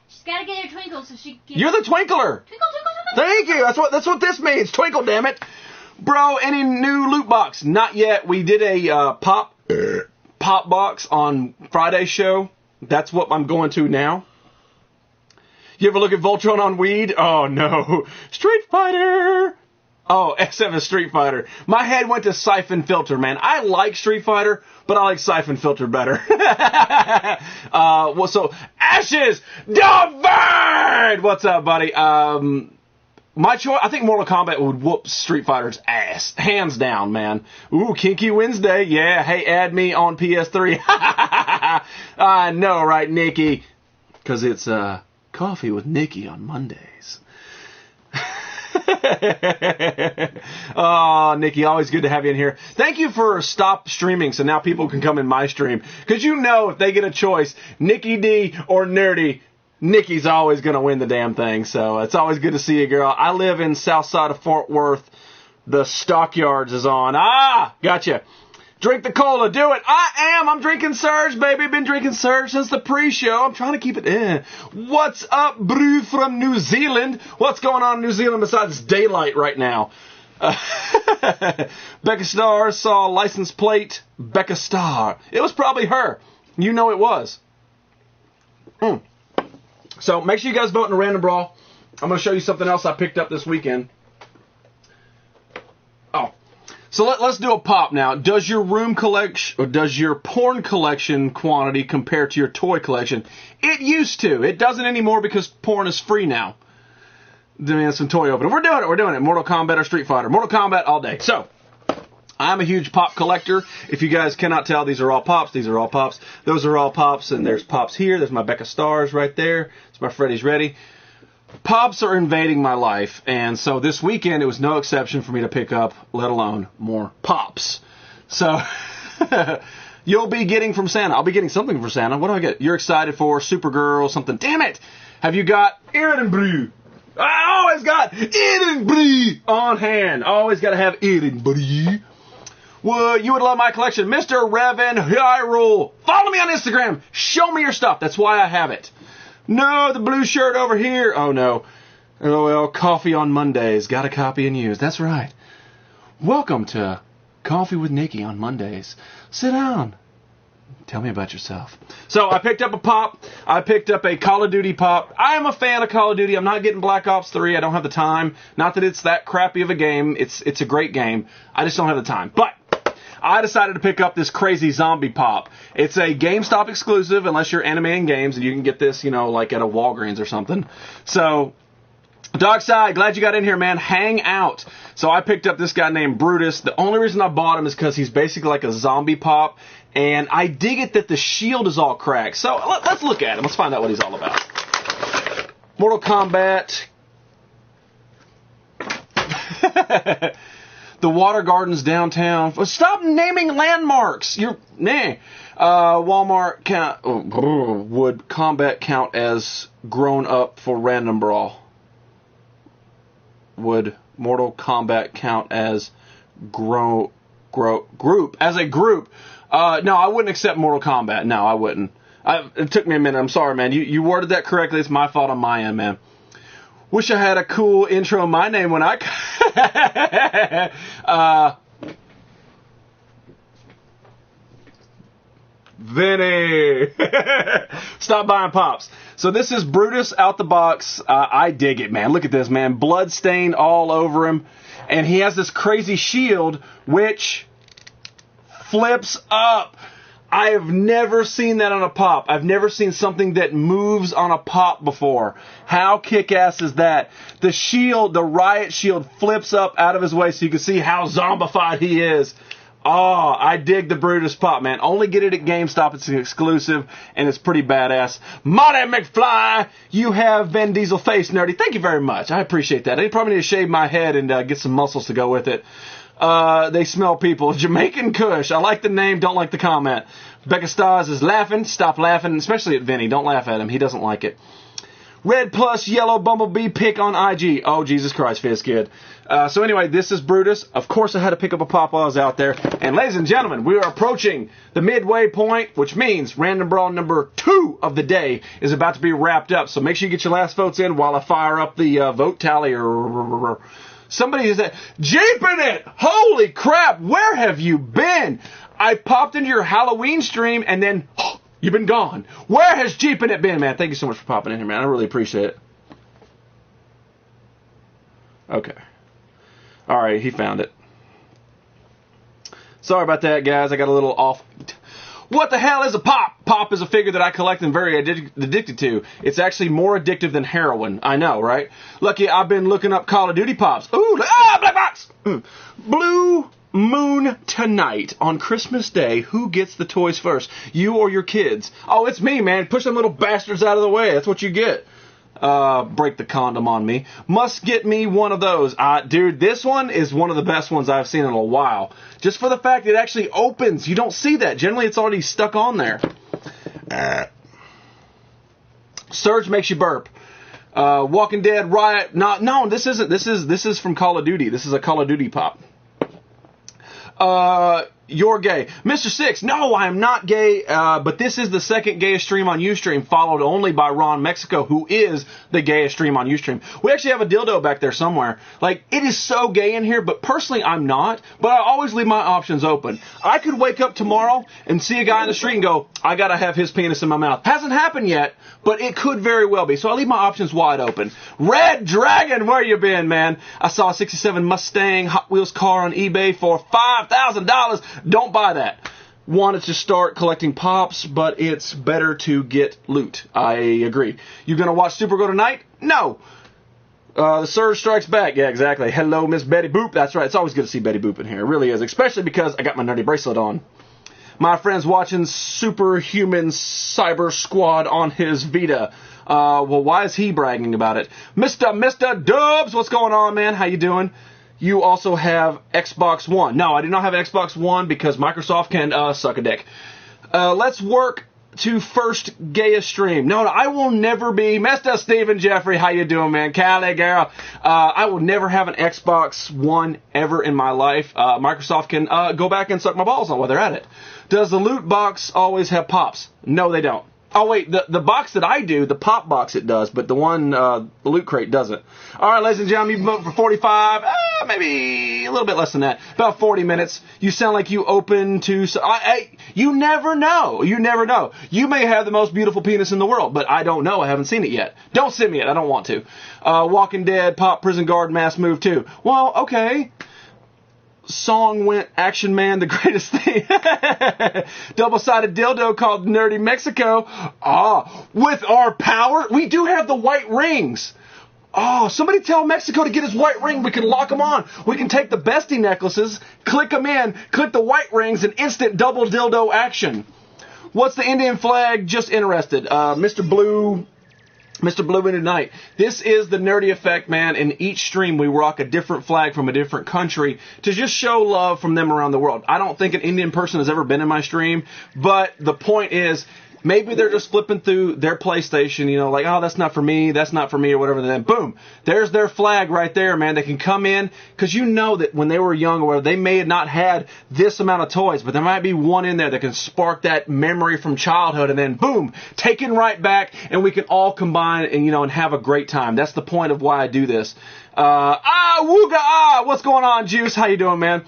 She's gotta get her twinkle so she can... You're the twinkler. Twinkle. Thank you. That's what this means. Twinkle, damn it. Bro, any new loot box? Not yet. We did a pop box on Friday's show. That's what I'm going to now. You ever look at Voltron on weed? Oh, no. Street Fighter. Oh, SF is Street Fighter. My head went to Siphon Filter, man. I like Street Fighter, but I like Siphon Filter better. Well, so, Ashes Divide! What's up, buddy? my choice, I think Mortal Kombat would whoop Street Fighter's ass. Hands down, man. Ooh, Kinky Wednesday. Yeah, hey, add me on PS3. I know, right, Nikki? Because it's Coffee with Nikki on Mondays. Oh, Nikki, always good to have you in here. Thank you for stop streaming so now people can come in my stream. Because you know if they get a choice, Nikki D or Nerdy, Nikki's always going to win the damn thing. So it's always good to see you, girl. I live in south side of Fort Worth. The Stockyards is on. Ah, gotcha. Drink the cola. Do it. I'm drinking Surge, baby. Been drinking Surge since the pre-show. I'm trying to keep it in. What's up, brew from New Zealand? What's going on in New Zealand besides daylight right now? Becca Star saw license plate. Becca Star. It was probably her. You know it was. So make sure you guys vote in a random brawl. I'm going to show you something else I picked up this weekend. Oh. So let's do a pop now. Does your room collection, or does your porn collection quantity compare to your toy collection? It used to. It doesn't anymore because porn is free now. Doing some toy opening. We're doing it. Mortal Kombat or Street Fighter. Mortal Kombat all day. So, I'm a huge pop collector. If you guys cannot tell, these are all pops. These are all pops. Those are all pops. And there's pops here. There's my Becca Stars right there. It's my Freddy's Ready. Pops are invading my life, and so this weekend it was no exception for me to pick up, let alone more pops. So, you'll be getting from Santa. I'll be getting something from Santa. What do I get? You're excited for Supergirl, something. Damn it! Have you got Edenbrew? I always got Edenbrew on hand. Always got to have Edenbrew. Well, you would love my collection. Mr. Revan Hyrule. Follow me on Instagram. Show me your stuff. That's why I have it. No, the blue shirt over here. Oh, no. LOL, coffee on Mondays. Got to copy and use. That's right. Welcome to Coffee with Nikki on Mondays. Sit down. Tell me about yourself. So, I picked up a pop. I picked up a Call of Duty pop. I am a fan of Call of Duty. I'm not getting Black Ops 3. I don't have the time. Not that it's that crappy of a game. It's a great game. I just don't have the time. But I decided to pick up this crazy zombie pop. It's a GameStop exclusive, unless you're animating games, and you can get this, like at a Walgreens or something. So, Darkside, glad you got in here, man. Hang out. So I picked up this guy named Brutus. The only reason I bought him is because he's basically like a zombie pop, and I dig it that the shield is all cracked. So let's look at him. Let's find out what he's all about. Mortal Kombat. The Water Gardens downtown. Stop naming landmarks. Walmart would Combat count as grown up for random brawl? Would Mortal Kombat count as group as a group? No, I wouldn't accept Mortal Kombat. No, I wouldn't. It took me a minute. I'm sorry, man. You worded that correctly. It's my fault on my end, man. Wish I had a cool intro in my name when I... Vinny! Stop buying pops. So this is Brutus out the box. I dig it, man. Look at this, man. Blood stain all over him. And he has this crazy shield, which flips up. I have never seen that on a pop. I've never seen something that moves on a pop before. How kick-ass is that? The shield, the riot shield, flips up out of his way so you can see how zombified he is. Oh, I dig the Brutus pop, man. Only get it at GameStop. It's an exclusive, and it's pretty badass. Marty McFly, you have Vin Diesel face, Nerdy. Thank you very much. I appreciate that. I probably need to shave my head and get some muscles to go with it. They smell people. Jamaican Kush. I like the name, don't like the comment. Becca Stars is laughing. Stop laughing, especially at Vinny. Don't laugh at him. He doesn't like it. Red plus yellow bumblebee pick on IG. Oh, Jesus Christ, Fizz Kid. So anyway, this is Brutus. Of course, I had to pick up a pop while I was out there. And ladies and gentlemen, we are approaching the midway point, which means Random Brawl number 2 of the day is about to be wrapped up. So make sure you get your last votes in while I fire up the vote tally. Somebody is that Jeeping it! Holy crap! Where have you been? I popped into your Halloween stream and then you've been gone. Where has Jeeping it been, man? Thank you so much for popping in here, man. I really appreciate it. Okay. All right, he found it. Sorry about that, guys. I got a little off. What the hell is a pop? Pop is a figure that I collect and very addicted to. It's actually more addictive than heroin. I know, right? Lucky I've been looking up Call of Duty pops. Ooh, black box! Blue Moon tonight on Christmas Day. Who gets the toys first? You or your kids? Oh, it's me, man. Push them little bastards out of the way. That's what you get. Break the condom on me. Must get me one of those. Dude, this one is one of the best ones I've seen in a while. Just for the fact it actually opens. You don't see that. Generally, it's already stuck on there. Surge makes you burp. Walking Dead, Riot. No, this isn't. This is from Call of Duty. This is a Call of Duty pop. You're gay. Mr. Six, no, I am not gay, but this is the second gayest stream on Ustream, followed only by Ron Mexico, who is the gayest stream on Ustream. We actually have a dildo back there somewhere. Like, it is so gay in here, but personally I'm not, but I always leave my options open. I could wake up tomorrow and see a guy in the street and go, I gotta have his penis in my mouth. Hasn't happened yet, but it could very well be, so I leave my options wide open. Red Dragon, where you been, man? I saw a 67 Mustang Hot Wheels car on eBay for $5,000. Don't buy that. Wanted to start collecting pops, but it's better to get loot. I agree. You gonna watch Supergirl tonight? No. The Surge Strikes Back. Yeah, exactly. Hello, Miss Betty Boop. That's right. It's always good to see Betty Boop in here. It really is. Especially because I got my nerdy bracelet on. My friend's watching Superhuman Cyber Squad on his Vita. Well, why is he bragging about it? Mr. Dubs, what's going on, man? How you doing? You also have Xbox One. No, I do not have Xbox One because Microsoft can suck a dick. Let's work to first gayest stream. No, I will never be. Mr. Stephen Jeffrey, how you doing, man? Cali girl. I will never have an Xbox One ever in my life. Microsoft can go back and suck my balls on while they're at it. Does the loot box always have pops? No, they don't. Oh, wait, the box that I do, the pop box it does, but the one, the loot crate doesn't. All right, ladies and gentlemen, you've been voting for 45, maybe a little bit less than that, about 40 minutes. You sound like you open to, you never know. You never know. You may have the most beautiful penis in the world, but I don't know. I haven't seen it yet. Don't send me it. I don't want to. Walking Dead, Pop, Prison Guard, Mass Move 2. Well, okay. Song went Action Man, the greatest thing. Double-sided dildo called Nerdy Mexico. With our power, we do have the white rings. Somebody tell Mexico to get his white ring. We can lock them on. We can take the bestie necklaces, click them in, click the white rings, and instant double dildo action. What's the Indian flag? Just interested. Mr. Blue in tonight. This is the Nerdy Effect, man. In each stream, we rock a different flag from a different country to just show love from them around the world. I don't think an Indian person has ever been in my stream, but the point is, maybe they're just flipping through their PlayStation, you know, like, oh, that's not for me, or whatever. Then, boom, there's their flag right there, man. They can come in, because you know that when they were young or whatever, they may have not had this amount of toys, but there might be one in there that can spark that memory from childhood, and then, boom, taken right back, and we can all combine and, you know, and have a great time. That's the point of why I do this. What's going on, Juice? How you doing, man?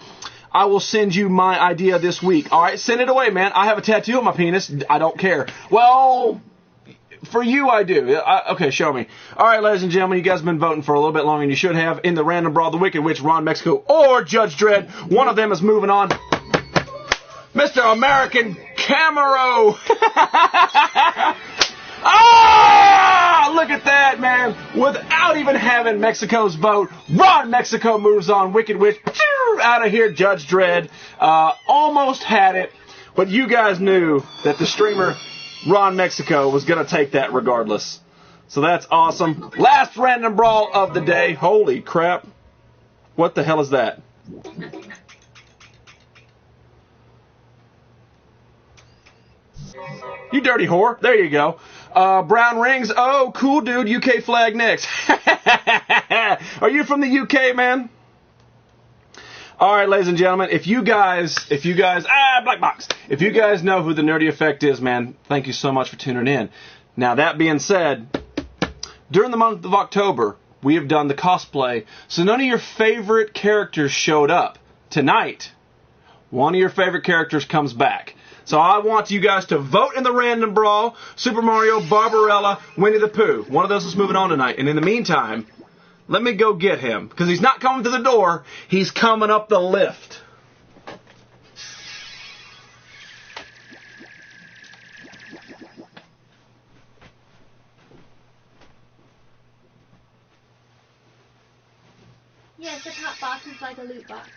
I will send you my idea this week. All right, send it away, man. I have a tattoo on my penis. I don't care. Well, for you, I do. Okay, show me. All right, ladies and gentlemen, you guys have been voting for a little bit longer than you should have in the Random Brawl of the Week, in which Ron Mexico or Judge Dredd, one of them is moving on. Mr. American Camaro. Look at that, man. Without even having Mexico's vote, Ron Mexico moves on. Wicked Witch, out of here, Judge Dredd. Almost had it, but you guys knew that the streamer Ron Mexico was going to take that regardless. So that's awesome. Last Random Brawl of the day. Holy crap. What the hell is that? You dirty whore. There you go. Brown rings. Oh, cool, dude. UK flag next. Are you from the UK, man? All right, ladies and gentlemen, if you guys, black box. If you guys know who the Nerdy Effect is, man, thank you so much for tuning in. Now, that being said, during the month of October, we have done the cosplay, so none of your favorite characters showed up. Tonight, one of your favorite characters comes back. So I want you guys to vote in the Random Brawl. Super Mario, Barbarella, Winnie the Pooh. One of those is moving on tonight. And in the meantime, let me go get him. Because he's not coming to the door. He's coming up the lift. Yes, the top box is like a loot box.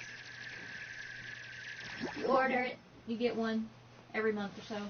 You order it, you get one every month or so.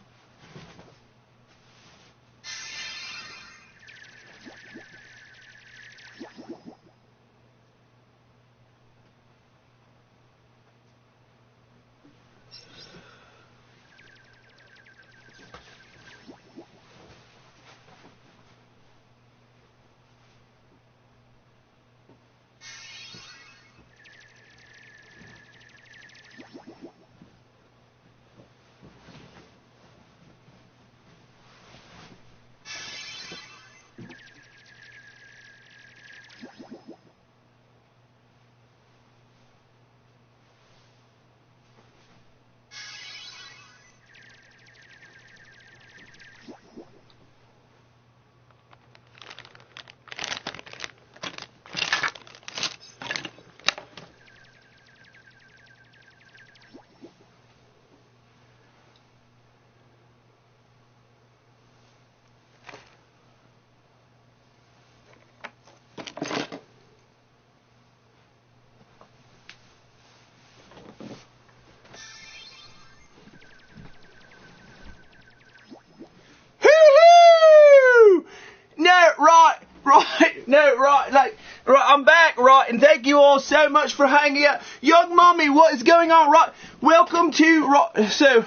I'm back, right, and thank you all so much for hanging out. Young Mommy, what is going on, right? Welcome to, right,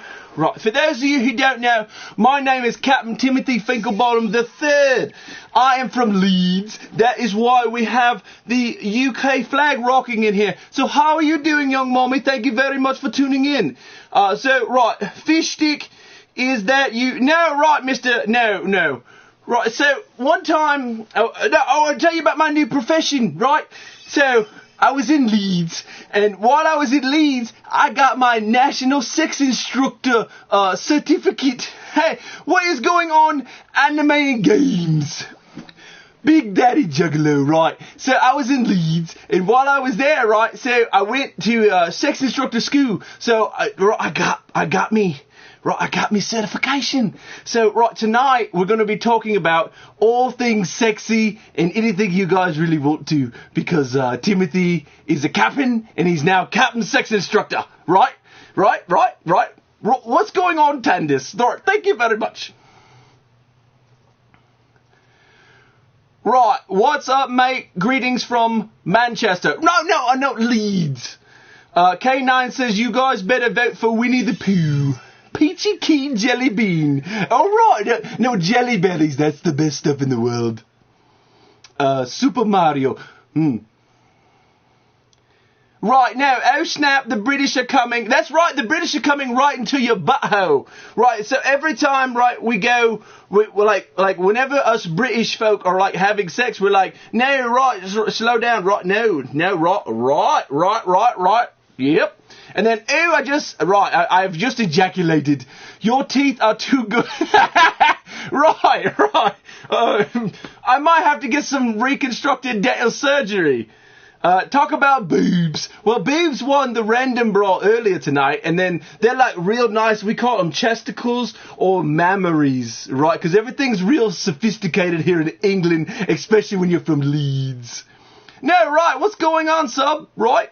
for those of you who don't know, my name is Captain Timothy Finkelbottom III. I am from Leeds. That is why we have the UK flag rocking in here. So how are you doing, young Mommy? Thank you very much for tuning in. Right, fish stick is that you, no, right, Mr., no. Right, so one time, I'll tell you about my new profession, right? So, I was in Leeds, and while I was in Leeds, I got my National Sex Instructor certificate. Hey, what is going on? Anime games. Big Daddy Juggalo, right? So I was in Leeds, and while I was there, right, so I went to sex instructor school. So I got me certification. So, right, tonight we're going to be talking about all things sexy and anything you guys really want to, because Timothy is a captain and he's now Captain Sex Instructor. Right? What's going on, Tandis? All right, thank you very much. Right, what's up, mate? Greetings from Manchester. No, Leeds. K9 says you guys better vote for Winnie the Pooh. Peachy Keen Jelly Bean. Alright, no, Jelly Bellies, that's the best stuff in the world. Super Mario. Right, now, oh snap, the British are coming. That's right, the British are coming right into your butthole. Right, so every time, right, we're like, whenever us British folk are, like, having sex, we're like, no, right, slow down, right, no, right. Yep. And then, I've just ejaculated. Your teeth are too good. Right. I might have to get some reconstructed dental surgery. Talk about boobs. Well, boobs won the random brawl earlier tonight, and then they're like real nice. We call them chesticles or mammaries, right? Because everything's real sophisticated here in England, especially when you're from Leeds. No, right, what's going on, sub? Right?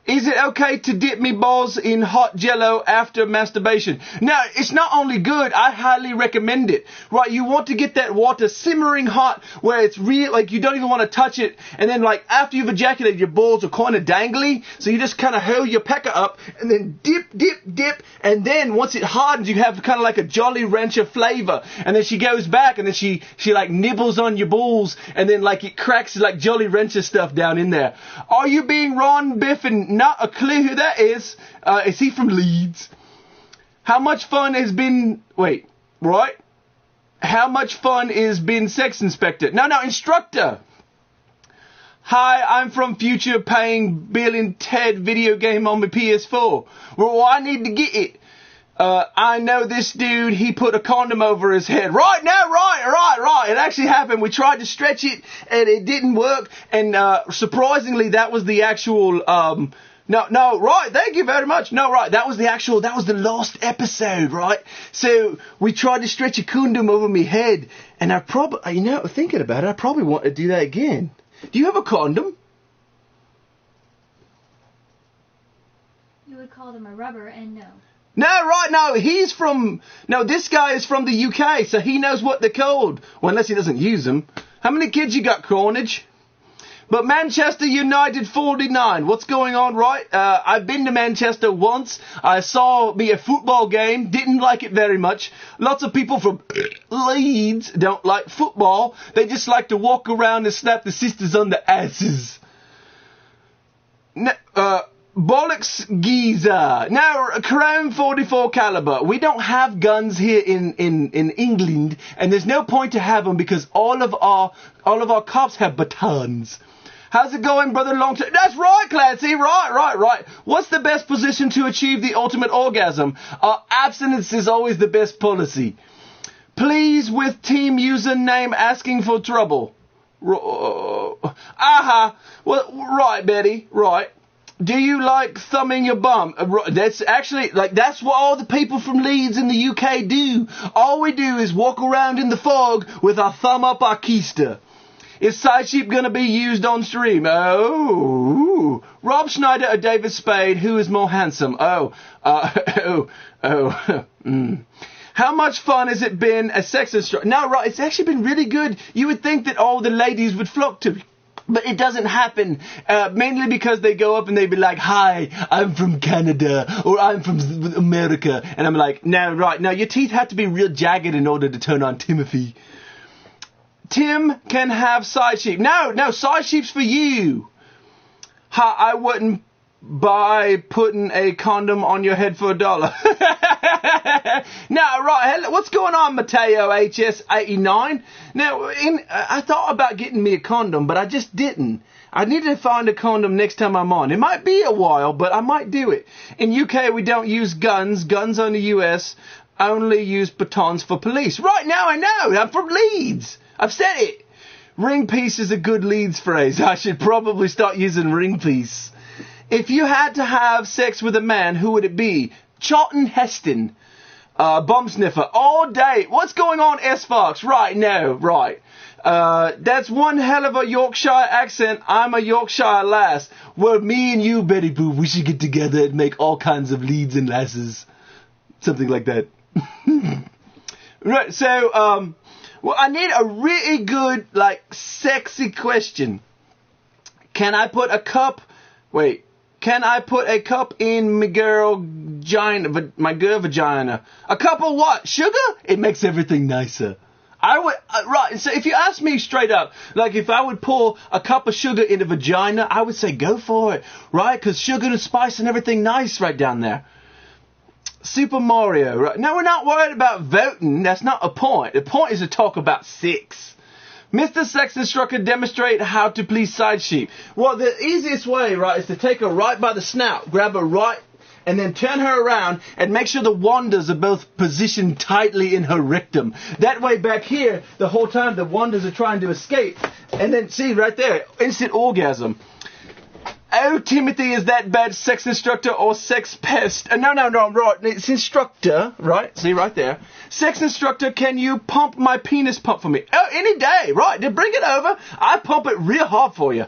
Is it okay to dip me balls in hot jello after masturbation? No, it's not only good, I highly recommend it. Right, you want to get that water simmering hot where it's real, like you don't even want to touch it. And then like after you've ejaculated, your balls are kind of dangly. So you just kind of hold your pecker up and then dip. And then once it hardens, you have kind of like a Jolly Rancher flavor. And then she goes back and then she like nibbles on your balls. And then like it cracks like Jolly Rancher stuff down in there. Are you being Ron Biffin? Not a clue who that is. Is he from Leeds? How much fun has been... Wait, right? How much fun is being sex inspector? No, instructor. Hi, I'm from future paying Bill and Ted video game on my PS4. Well, I need to get it. I know this dude, he put a condom over his head. Right. It actually happened. We tried to stretch it and it didn't work. And surprisingly, that was the actual... No, right, thank you very much. No, right, that was the last episode, right? So, we tried to stretch a condom over my head, and I probably, thinking about it, I probably want to do that again. Do you have a condom? call them a rubber, and no. No, right, no, this guy is from the UK, so he knows what they're called. Well, unless he doesn't use them. How many kids you got, Cornage? But Manchester United 49, what's going on, right? I've been to Manchester once. I saw me a football game, didn't like it very much. Lots of people from Leeds don't like football. They just like to walk around and slap the sisters on the asses. Bollocks Giza. Now, Crown 44 caliber. We don't have guns here in England, and there's no point to have them because all of our cops have batons. How's it going, brother? Long term. That's right, Clancy. Right. What's the best position to achieve the ultimate orgasm? Abstinence is always the best policy. Please, with team username asking for trouble. Well, right, Betty. Right. Do you like thumbing your bum? That's actually, that's what all the people from Leeds in the UK do. All we do is walk around in the fog with our thumb up our keister. Is Side Sheep going to be used on stream? Oh. Rob Schneider or David Spade, who is more handsome? How much fun has it been as sex instructor? No, right, it's actually been really good. You would think that all the ladies would flock to me. But it doesn't happen, mainly because they go up and they be like, hi, I'm from Canada, or I'm from America. And I'm like, no, your teeth have to be real jagged in order to turn on Timothy. Tim can have Side Sheep. No, Side Sheep's for you. I wouldn't buy putting a condom on your head for $1. Now, right, what's going on, Mateo HS89? Now, I thought about getting me a condom, but I just didn't. I need to find a condom next time I'm on. It might be a while, but I might do it. In UK, we don't use guns. Guns on the US only use batons for police. Right now, I know. I'm from Leeds. I've said it. Ring piece is a good Leeds phrase. I should probably start using ring piece. If you had to have sex with a man, who would it be? Charlton Heston. Bum sniffer. All day. What's going on, S-Fox? Right, no, right. That's one hell of a Yorkshire accent. I'm a Yorkshire lass. Well, me and you, Betty Boo, we should get together and make all kinds of leads and lasses. Something like that. Right, so, well, I need a really good, sexy question. Can I put a cup in my girl vagina? A cup of what? Sugar? It makes everything nicer. I would, right, so if you ask me straight up, if I would pour a cup of sugar in a vagina, I would say go for it, right? Because sugar and spice and everything nice right down there. Super Mario, right? Now, we're not worried about voting. That's not a point. The point is to talk about sex. Mr. Sex Instructor, demonstrate how to please Side Sheep. Well, the easiest way, right, is to take her right by the snout, grab her right, and then turn her around and make sure the wanders are both positioned tightly in her rectum. That way, back here, the whole time the wanders are trying to escape. And then, see, right there, instant orgasm. Oh, Timothy, is that bad, Sex Instructor or Sex Pest? No, right, it's Instructor, right? See, right there. Sex Instructor, can you pump my penis pump for me? Oh, any day, right, then bring it over. I pump it real hard for you.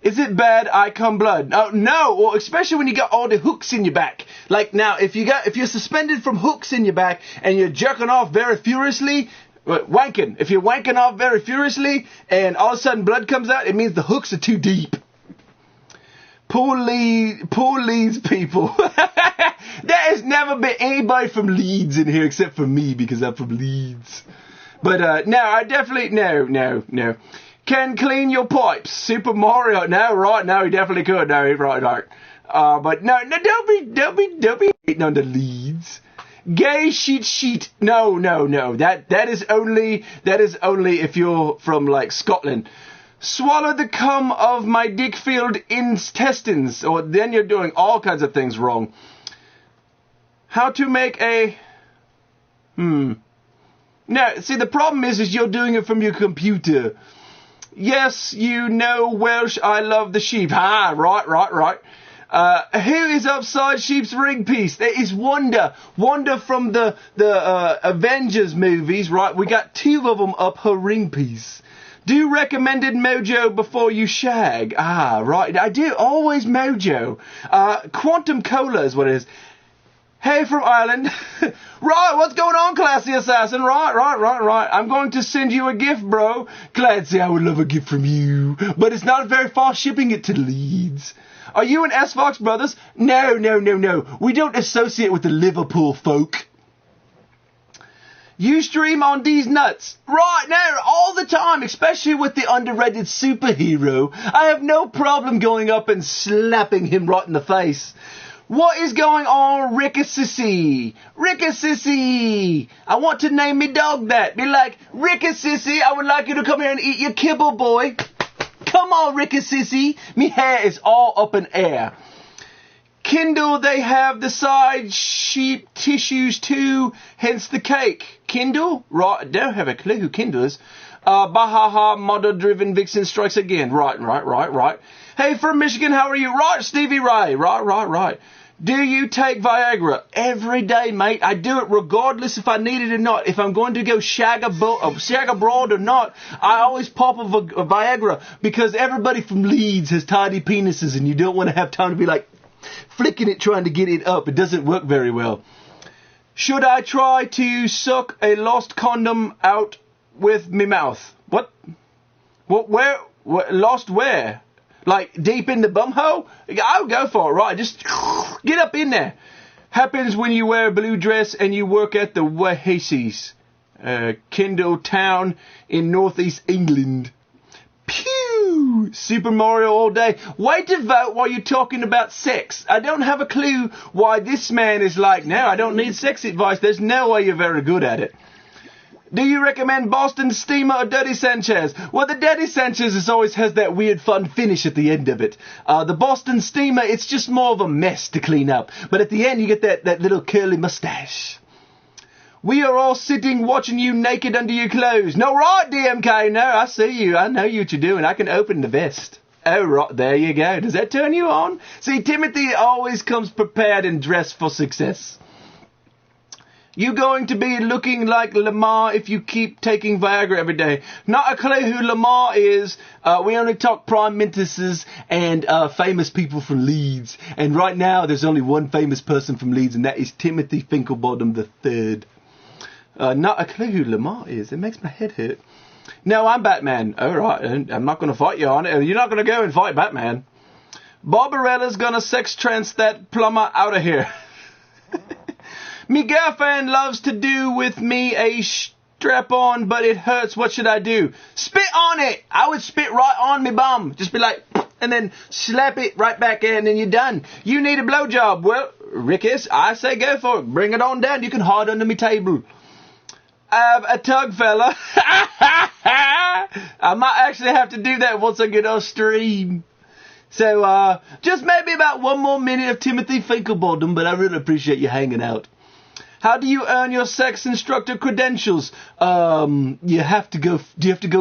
Is it bad I come blood? Oh, no, or especially when you got all the hooks in your back. Now, if you're suspended from hooks in your back and you're jerking off very furiously, wanking. If you're wanking off very furiously and all of a sudden blood comes out, it means the hooks are too deep. Poor Leeds people. There has never been anybody from Leeds in here except for me because I'm from Leeds. But, no, I definitely, no. Can clean your pipes. Super Mario. No, right, no, he definitely could. No, right. But no, don't be hating on the Leeds. Gay sheet. No. That is only if you're from, Scotland. Swallow the cum of my dick-filled intestines, or then you're doing all kinds of things wrong. How to make a... No, see, the problem is you're doing it from your computer. Yes, you know Welsh, I love the sheep. Right. Who is upside Sheep's ring piece? There is Wanda. Wanda from the Avengers movies, right? We got two of them up her ring piece. Do recommended Mojo before you shag. Ah, right. I do. Always Mojo. Quantum Cola is what it is. Hey, from Ireland. Right, what's going on, Classy Assassin? Right. I'm going to send you a gift, bro. Clancy, I would love a gift from you. But it's not very far shipping it to Leeds. Are you and S-Fox brothers? No. We don't associate with the Liverpool folk. You stream on these nuts. Right, now, all the time, especially with the underrated superhero. I have no problem going up and slapping him right in the face. What is going on, Rickasissy? Rickasissy! I want to name me dog that. Be like, Rickasissy, I would like you to come here and eat your kibble, boy. Come on, Rickasissy. Me hair is all up in air. Kindle, they have the side sheep tissues too, hence the cake. Kindle? Right, I don't have a clue who Kindle is. Bahaha, model-driven vixen strikes again. Right. Hey, from Michigan, how are you? Right, Stevie Ray. Right. Do you take Viagra? Every day, mate. I do it regardless if I need it or not. If I'm going to go shag abroad or not, I always pop a Viagra because everybody from Leeds has tiny penises and you don't want to have time to be like flicking it trying to get it up. It doesn't work very well. Should I try to suck a lost condom out with me mouth? What? Where? Lost where? Like, deep in the bumhole? I'll go for it, right? Just get up in there. Happens when you wear a blue dress and you work at the Wahesies. Kendal Town in northeast England. Pew! Super Mario all day. Way to vote while you're talking about sex. I don't have a clue why this man is like, no, I don't need sex advice. There's no way you're very good at it. Do you recommend Boston Steamer or Dirty Sanchez? Well, the Dirty Sanchez always has that weird fun finish at the end of it. The Boston Steamer, it's just more of a mess to clean up. But at the end, you get that little curly mustache. We are all sitting watching you naked under your clothes. No, right, DMK. No, I see you. I know what you're doing. I can open the vest. Oh, right. There you go. Does that turn you on? See, Timothy always comes prepared and dressed for success. You going to be looking like Lamar if you keep taking Viagra every day? Not a clue who Lamar is. We only talk prime ministers and famous people from Leeds. And right now, there's only one famous person from Leeds, and that is Timothy Finkelbottom III. Not a clue who Lamar is. It makes my head hurt. No, I'm Batman. All right, I'm not going to fight you on it. You're not going to go and fight Batman. Barbarella's going to sex trance that plumber out of here. Me girlfriend loves to do with me a strap on, but it hurts. What should I do? Spit on it. I would spit right on me bum. Just be like, and then slap it right back in, and you're done. You need a blowjob. Well, Rickus, I say go for it. Bring it on down. You can hide under me table. I have a tug, fella. I might actually have to do that once I get off stream. So, just maybe about one more minute of Timothy Finkelbottom, but I really appreciate you hanging out. How do you earn your sex instructor credentials? You have to go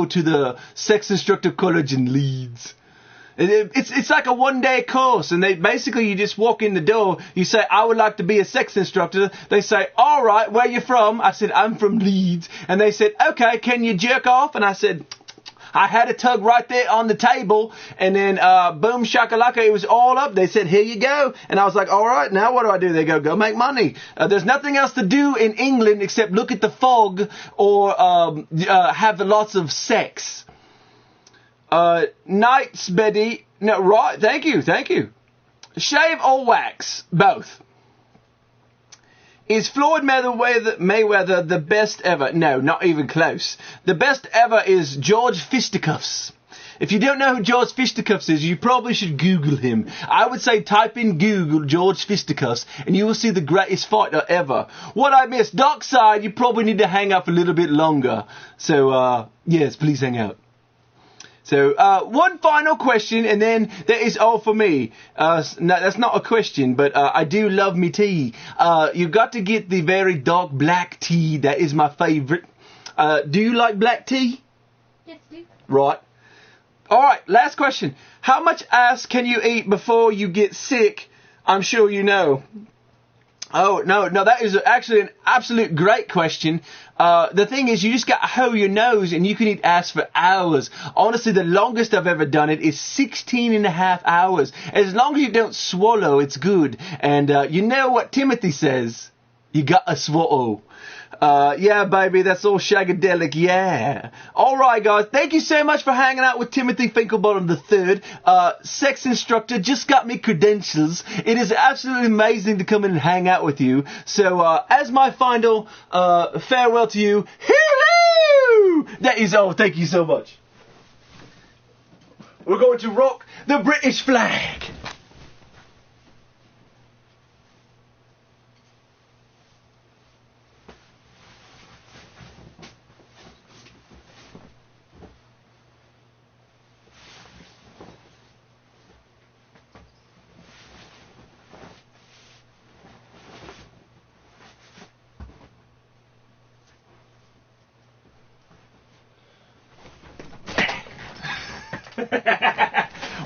to the sex instructor college in Leeds. It's like a one-day course, and you just walk in the door, you say, I would like to be a sex instructor. They say, all right, where you from? I said, I'm from Leeds. And they said, okay, can you jerk off? And I said, I had a tug right there on the table, and then boom shakalaka, it was all up. They said, here you go. And I was like, all right, now what do? They go make money. There's nothing else to do in England except look at the fog or have lots of sex. Nights, Betty. No, right, thank you. Shave or wax? Both. Is Floyd Mayweather the best ever? No, not even close. The best ever is George Fisticuffs. If you don't know who George Fisticuffs is, you probably should Google him. I would say type in Google George Fisticuffs, and you will see the greatest fighter ever. What I missed? Dark Side, you probably need to hang up a little bit longer. So, yes, please hang out. So, one final question, and then that is all for me. No, that's not a question, but I do love me tea. You got to get the very dark black tea. That is my favourite. Do you like black tea? Yes, do. Right. All right, last question. How much ass can you eat before you get sick? I'm sure you know. Oh, no, that is actually an absolute great question. The thing is, you just got to hold your nose and you can eat ass for hours. Honestly, the longest I've ever done it is 16 and a half hours. As long as you don't swallow, it's good. And you know what Timothy says? You got to swallow. Yeah, baby, that's all shagadelic, yeah. All right, guys, thank you so much for hanging out with Timothy Finkelbottom III. Sex instructor, just got me credentials. It is absolutely amazing to come in and hang out with you. So, as my final farewell to you, hoo-hoo! That is all. Thank you so much. We're going to rock the British flag.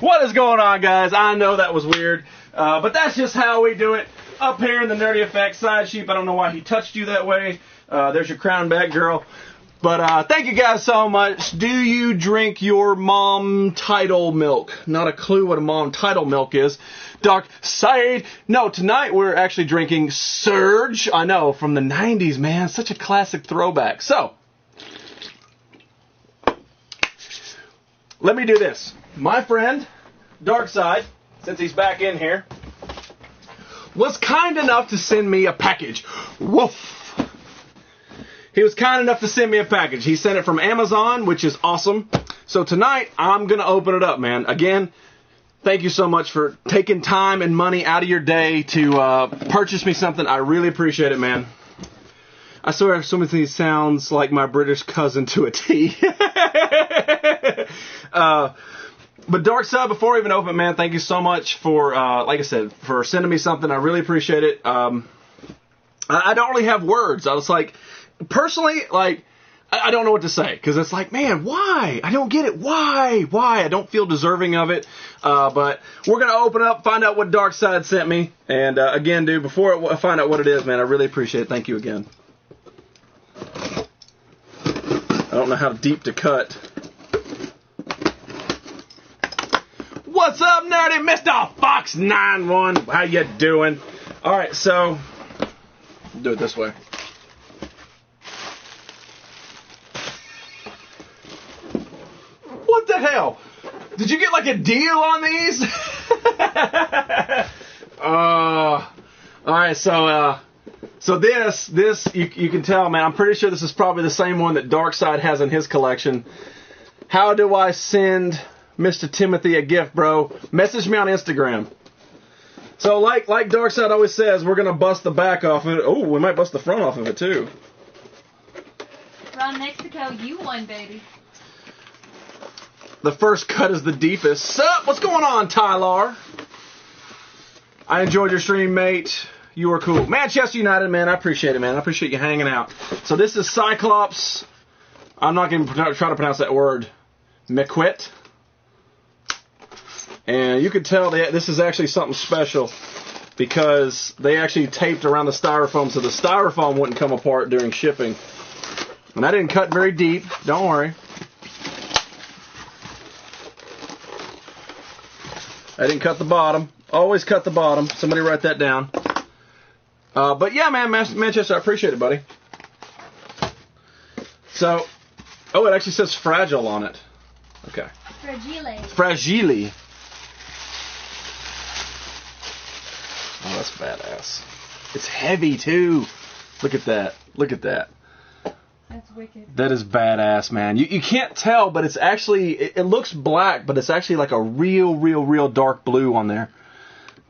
What is going on, guys? I know that was weird, but that's just how we do it up here in the Nerdy Effects side. Sheep, I don't know why he touched you that way. There's your crown back, girl. But thank you guys so much. Do you drink your mom title milk? Not a clue what a mom title milk is. Dark Side. No, tonight we're actually drinking Surge. I know, from the 90s, man. Such a classic throwback. So, let me do this. My friend, Darkside, since he's back in here, was kind enough to send me a package. Woof. He was kind enough to send me a package. He sent it from Amazon, which is awesome. So tonight, I'm going to open it up, man. Again, thank you so much for taking time and money out of your day to purchase me something. I really appreciate it, man. I swear, some of these sounds like my British cousin to a T. But Darkside, before I even open, man, thank you so much for, like I said, for sending me something. I really appreciate it. I don't really have words. I was like, personally, like, I don't know what to say. Because it's like, man, why? I don't get it. Why? I don't feel deserving of it. But we're going to open up, find out what Darkside sent me. And again, dude, before I find out what it is, man, I really appreciate it. Thank you again. I don't know how deep to cut. What's up, nerdy? Mr. Fox 91. How you doing? All right, so do it this way. What the hell? Did you get like a deal on these? All right, so this you can tell, man. I'm pretty sure this is probably the same one that Darkside has in his collection. How do I send Mr. Timothy a gift, bro? Message me on Instagram. So like Darkside always says, we're gonna bust the back off of it. Oh, we might bust the front off of it too. Ron Mexico, you won, baby. The first cut is the deepest. Sup? What's going on, Tyler? I enjoyed your stream, mate. You were cool. Manchester United, man. I appreciate it, man. I appreciate you hanging out. So this is Cyclops. I'm not going to try to pronounce that word. Mequet. And you can tell that this is actually something special because they actually taped around the styrofoam so the styrofoam wouldn't come apart during shipping. And I didn't cut very deep. Don't worry. I didn't cut the bottom. Always cut the bottom. Somebody write that down. But yeah, man, Manchester, I appreciate it, buddy. So, oh, it actually says fragile on it. Okay. Fragile. Fragile. Oh, that's badass. It's heavy, too. Look at that. Look at that. That's wicked. That is badass, man. You can't tell, but it's actually, it looks black, but it's actually like a real dark blue on there.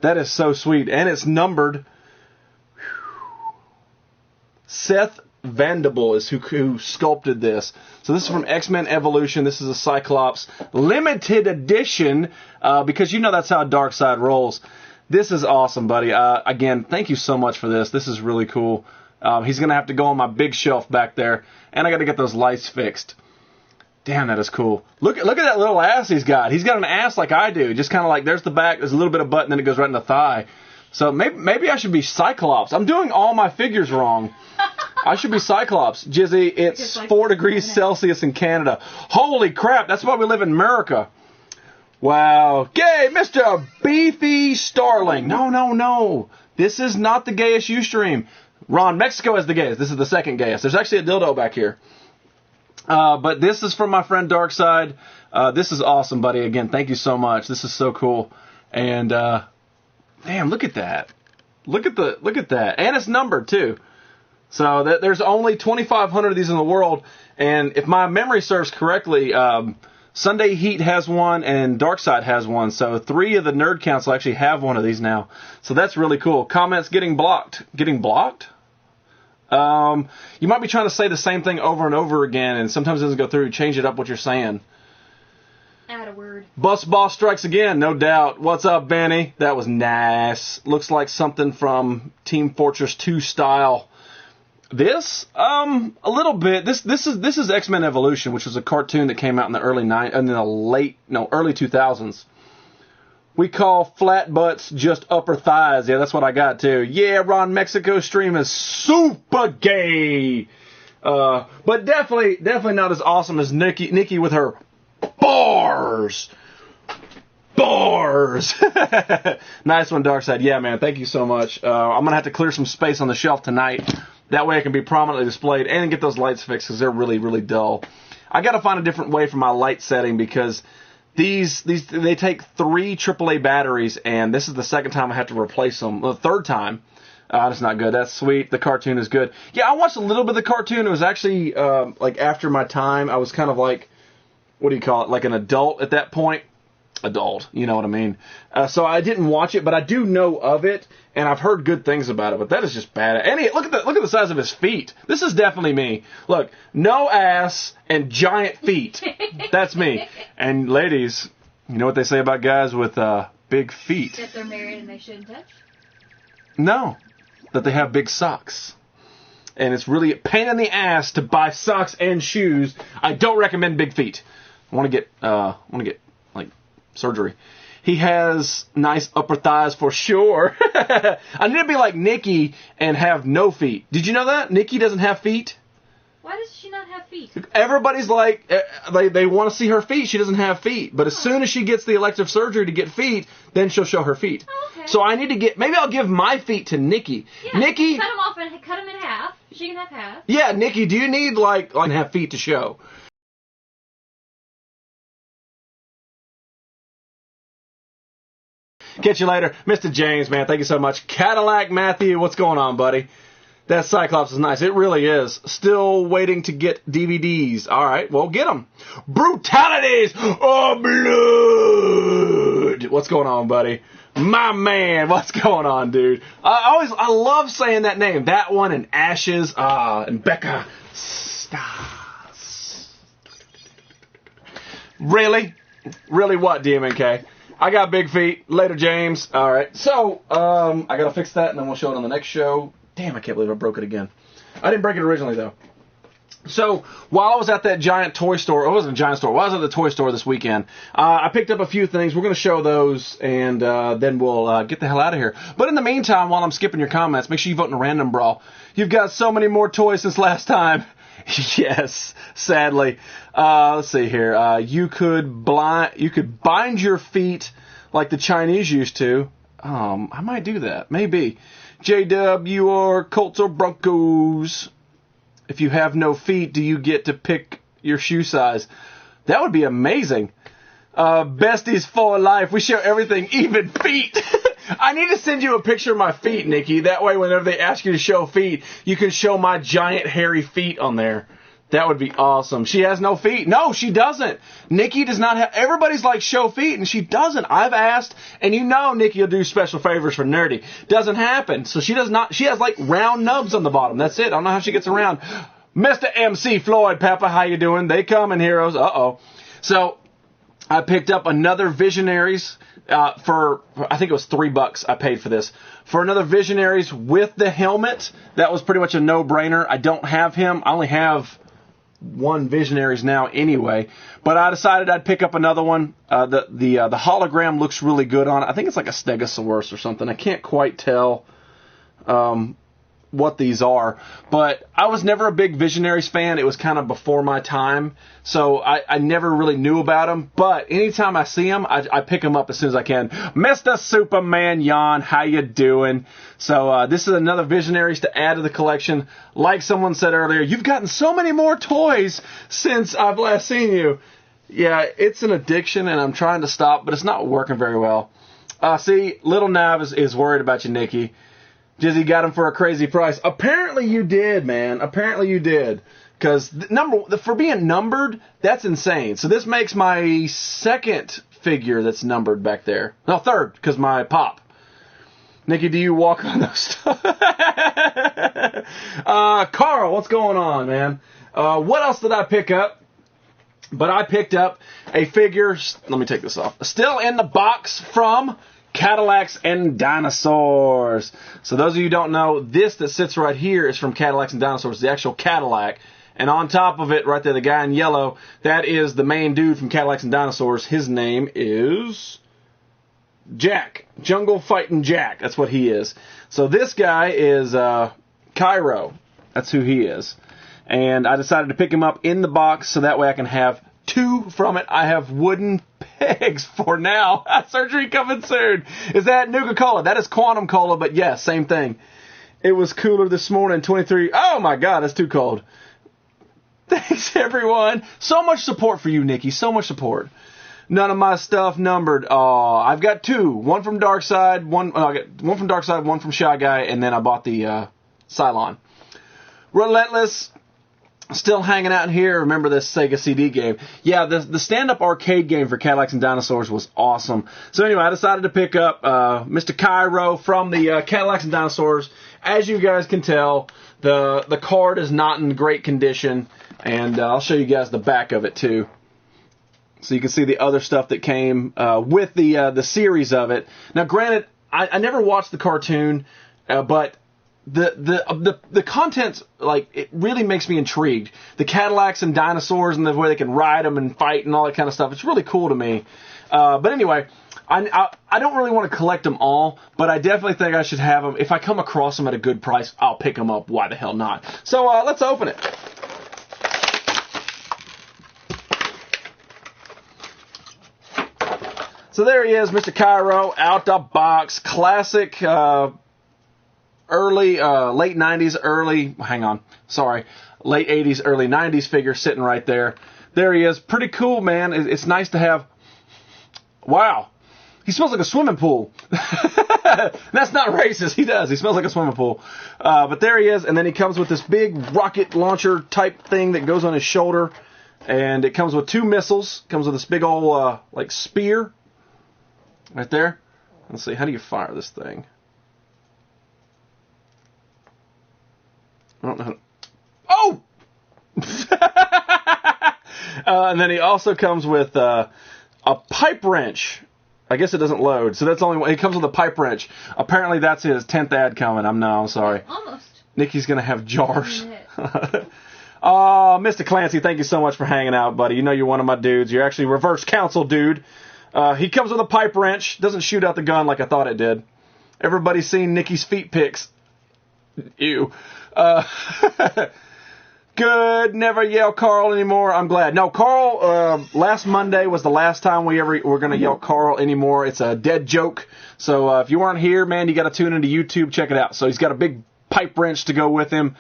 That is so sweet. And it's numbered. Seth Vandible is who sculpted this. So this is from X-Men Evolution. This is a Cyclops limited edition because you know that's how Darkside rolls. This is awesome, buddy. Again, thank you so much for this. This is really cool. He's going to have to go on my big shelf back there. And I got to get those lights fixed. Damn, that is cool. Look at that little ass he's got. He's got an ass like I do. Just kind of like, there's the back, there's a little bit of butt, and then it goes right in the thigh. So maybe I should be Cyclops. I'm doing all my figures wrong. I should be Cyclops. Jizzy, it's 4 degrees Celsius in Canada. Holy crap, that's why we live in America. Wow. Gay, Mr. Beefy Starling. No. This is not the gayest Ustream. Ron, Mexico is the gayest. This is the second gayest. There's actually a dildo back here. But this is from my friend Darkside. This is awesome, buddy. Again, thank you so much. This is so cool. And, damn, look at that. Look at that. And it's numbered, too. So there's only 2,500 of these in the world, and if my memory serves correctly, Sunday Heat has one and Darkside has one, so 3 of the Nerd Council actually have one of these now. So that's really cool. Comments getting blocked. Getting blocked? You might be trying to say the same thing over and over again, and sometimes it doesn't go through. Change it up what you're saying. Add a word. Bus Boss strikes again, no doubt. What's up, Benny? That was nice. Looks like something from Team Fortress 2 style. This, a little bit. This is X-Men Evolution, which was a cartoon that came out in the early 2000s. We call flat butts just upper thighs. Yeah, that's what I got too. Yeah, Ron, Mexico stream is super gay. But definitely not as awesome as Nikki with her bars. Nice one, Darkside. Yeah, man, thank you so much. I'm gonna have to clear some space on the shelf tonight. That way it can be prominently displayed and get those lights fixed because they're really, really dull. I got to find a different way for my light setting because these they take 3 AAA batteries, and this is the second time I have to replace them. The third time. That's not good. That's sweet. The cartoon is good. Yeah, I watched a little bit of the cartoon. It was actually like after my time. I was kind of like, what do you call it? Like an adult at that point. Adult, you know what I mean. So I didn't watch it, but I do know of it, and I've heard good things about it. But that is just bad. And look at the size of his feet. This is definitely me. Look, no ass and giant feet. That's me. And ladies, you know what they say about guys with big feet? That they're married and they shouldn't touch. No, that they have big socks. And it's really a pain in the ass to buy socks and shoes. I don't recommend big feet. I want to get like surgery. He has nice upper thighs for sure. I need to be like Nikki and have no feet. Did you know that? Nikki doesn't have feet. Why does she not have feet? Everybody's like, they want to see her feet. She doesn't have feet. But as soon as she gets the elective surgery to get feet, then she'll show her feet. Oh, okay. So I need to maybe I'll give my feet to Nikki. Yeah, Nikki, cut them off and cut them in half. She can have half. Yeah, Nikki, do you need like have feet to show? Catch you later. Mr. James, man, thank you so much. Cadillac Matthew, what's going on, buddy? That Cyclops is nice. It really is. Still waiting to get DVDs. All right, well, get them. Brutalities of Blood. What's going on, buddy? My man, what's going on, dude? I love saying that name. That one and Ashes. And Becca Stars. Really? Really what, DMNK? I got big feet. Later, James. All right. So, I got to fix that, and then we'll show it on the next show. Damn, I can't believe I broke it again. I didn't break it originally, though. So, while I was at that giant toy store, it wasn't a giant store, while I was at the toy store this weekend, I picked up a few things. We're going to show those, and then we'll get the hell out of here. But in the meantime, while I'm skipping your comments, make sure you vote in a random brawl. You've got so many more toys since last time. Yes, sadly. Let's see here. You could bind your feet like the Chinese used to. I might do that. Maybe. JW or Colts or Broncos. If you have no feet, do you get to pick your shoe size? That would be amazing. Besties for life. We share everything, even feet. I need to send you a picture of my feet, Nikki. That way, whenever they ask you to show feet, you can show my giant hairy feet on there. That would be awesome. She has no feet. No, she doesn't. Nikki does not have... Everybody's like, show feet, and she doesn't. I've asked, and you know Nikki will do special favors for Nerdy. Doesn't happen. So she does not... She has, like, round nubs on the bottom. That's it. I don't know how she gets around. Mr. MC Floyd, Papa, how you doing? They coming, heroes. Uh-oh. So, I picked up another Visionaries for... I think it was $3 I paid for this. For another Visionaries with the helmet. That was pretty much a no-brainer. I don't have him. I only have... one Visionaries now anyway. But I decided I'd pick up another one. The hologram looks really good on it. I think it's like a Stegosaurus or something. I can't quite tell what these are. But I was never a big Visionaries fan. It was kind of before my time. So I never really knew about them. But anytime I see them, I pick them up as soon as I can. Mr. Superman Jan, how you doing? So this is another Visionaries to add to the collection. Like someone said earlier, you've gotten so many more toys since I've last seen you. Yeah, it's an addiction, and I'm trying to stop, but it's not working very well. See, Little Nav is worried about you, Nikki. Jizzy got him for a crazy price. Apparently you did, man. Apparently you did. Because for being numbered, that's insane. So this makes my second figure that's numbered back there. No, third, because my pop. Nikki, do you walk on those? Carl, what's going on, man? What else did I pick up? But I picked up a figure. Let me take this off. Still in the box from Cadillacs and Dinosaurs. So those of you who don't know, this that sits right here is from Cadillacs and Dinosaurs, the actual Cadillac. And on top of it, right there, the guy in yellow, that is the main dude from Cadillacs and Dinosaurs. His name is Jack. Jungle Fighting Jack. That's what he is. So this guy is Cairo. That's who he is. And I decided to pick him up in the box so that way I can have two from it. I have wooden pegs for now. Surgery coming soon. Is that Nuka-Cola? That is Quantum Cola, but yes, same thing. It was cooler this morning, 23. Oh my God, that's too cold. Thanks, everyone. So much support for you, Nikki. So much support. None of my stuff numbered. I've got two. One from Darkseid, one from Darkseid, one from Shy Guy, and then I bought the Cylon. Relentless. Still hanging out here. Remember this Sega CD game? Yeah, the stand-up arcade game for Cadillacs and Dinosaurs was awesome. So anyway, I decided to pick up Mr. Cairo from the Cadillacs and Dinosaurs. As you guys can tell, the card is not in great condition, and I'll show you guys the back of it too, so you can see the other stuff that came with the series of it. Now, granted, I never watched the cartoon, but the contents, like, it really makes me intrigued. The Cadillacs and Dinosaurs and the way they can ride them and fight and all that kind of stuff. It's really cool to me. But anyway, I don't really want to collect them all, but I definitely think I should have them. If I come across them at a good price, I'll pick them up. Why the hell not? So let's open it. So there he is, Mr. Cairo, out the box. Classic late 90s, late 80s, early 90s figure sitting right there. There he is. Pretty cool, man. It's nice to have. Wow. He smells like a swimming pool. That's not racist. He does. He smells like a swimming pool. But there he is. And then he comes with this big rocket launcher type thing that goes on his shoulder. And it comes with two missiles. Comes with this big old, like, spear. Right there. Let's see. How do you fire this thing? I don't know how to... Oh! And then he also comes with a pipe wrench. I guess it doesn't load, so that's only one. He comes with a pipe wrench. Apparently that's his 10th ad coming. I'm sorry. Almost. Nikki's going to have jars. Oh, Mr. Clancy, thank you so much for hanging out, buddy. You know you're one of my dudes. You're actually reverse counsel, dude. He comes with a pipe wrench. Doesn't shoot out the gun like I thought it did. Everybody's seen Nikki's feet pics. Ew. Good. Never yell Carl anymore. I'm glad. No, Carl, last Monday was the last time we're going to yell Carl anymore. It's a dead joke. So if you weren't here, man, you got to tune into YouTube. Check it out. So he's got a big pipe wrench to go with him.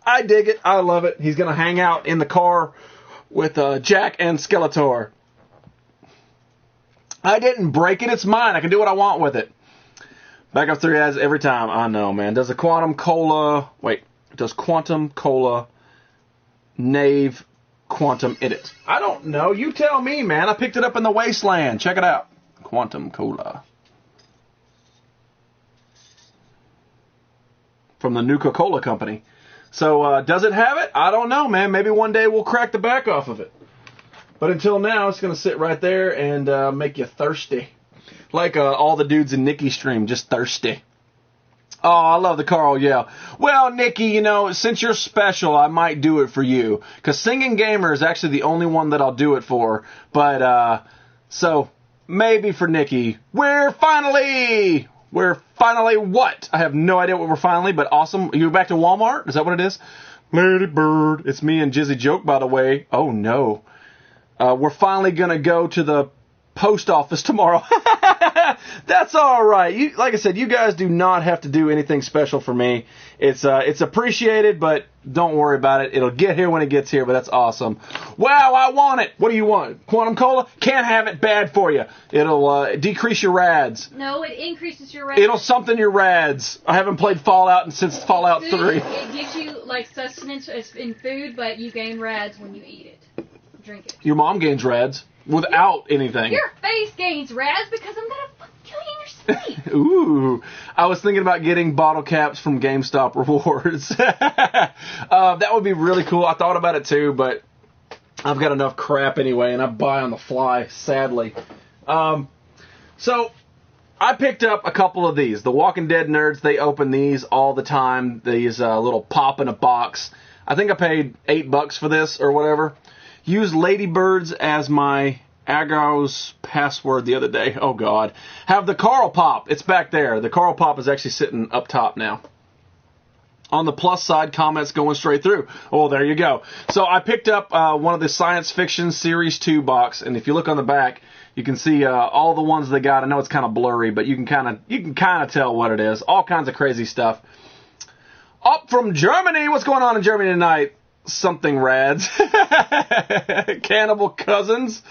I dig it. I love it. He's going to hang out in the car with Jack and Skeletor. I didn't break it. It's mine. I can do what I want with it. Back up 3 ads every time. I know, man. Does Quantum Cola Nave Quantum edit? I don't know. You tell me, man. I picked it up in the wasteland. Check it out. Quantum Cola. From the Nuka-Cola company. So, does it have it? I don't know, man. Maybe one day we'll crack the back off of it. But until now, it's going to sit right there and make you thirsty. Like all the dudes in Nikki's stream, just thirsty. Oh, I love the Carl yell. Well, Nikki, you know, since you're special, I might do it for you. Because Singing Gamer is actually the only one that I'll do it for. But, so, maybe for Nikki. We're finally what? I have no idea what we're finally, but awesome. You're back to Walmart? Is that what it is? Lady Bird. It's me and Jizzy Joke, by the way. Oh, no. We're finally going to go to the post office tomorrow. That's all right. Like I said, you guys do not have to do anything special for me. It's appreciated, but don't worry about it. It'll get here when it gets here, but that's awesome. Wow, I want it. What do you want? Quantum Cola? Can't have it. Bad for you. It'll decrease your rads. No, it increases your rads. It'll something your rads. I haven't played Fallout since Fallout 3. It gives you like sustenance in food, but you gain rads when you eat it. Drink it. Your mom gains rads without anything. Your face gains rads because I'm gonna fucking kill you in your sleep. Ooh, I was thinking about getting bottle caps from GameStop rewards. That would be really cool. I thought about it too, but I've got enough crap anyway, and I buy on the fly, sadly. So I picked up a couple of these. The Walking Dead nerds, they open these all the time. These little pop in a box. I think I paid $8 for this or whatever. Used Ladybirds as my Agos password the other day. Oh, God. Have the Carl Pop. It's back there. The Carl Pop is actually sitting up top now. On the plus side, comments going straight through. Oh, there you go. So I picked up one of the Science Fiction Series 2 box, and if you look on the back, you can see all the ones they got. I know it's kind of blurry, but you can kind of tell what it is. All kinds of crazy stuff. Up from Germany. What's going on in Germany tonight? Something rads. Cannibal Cousins.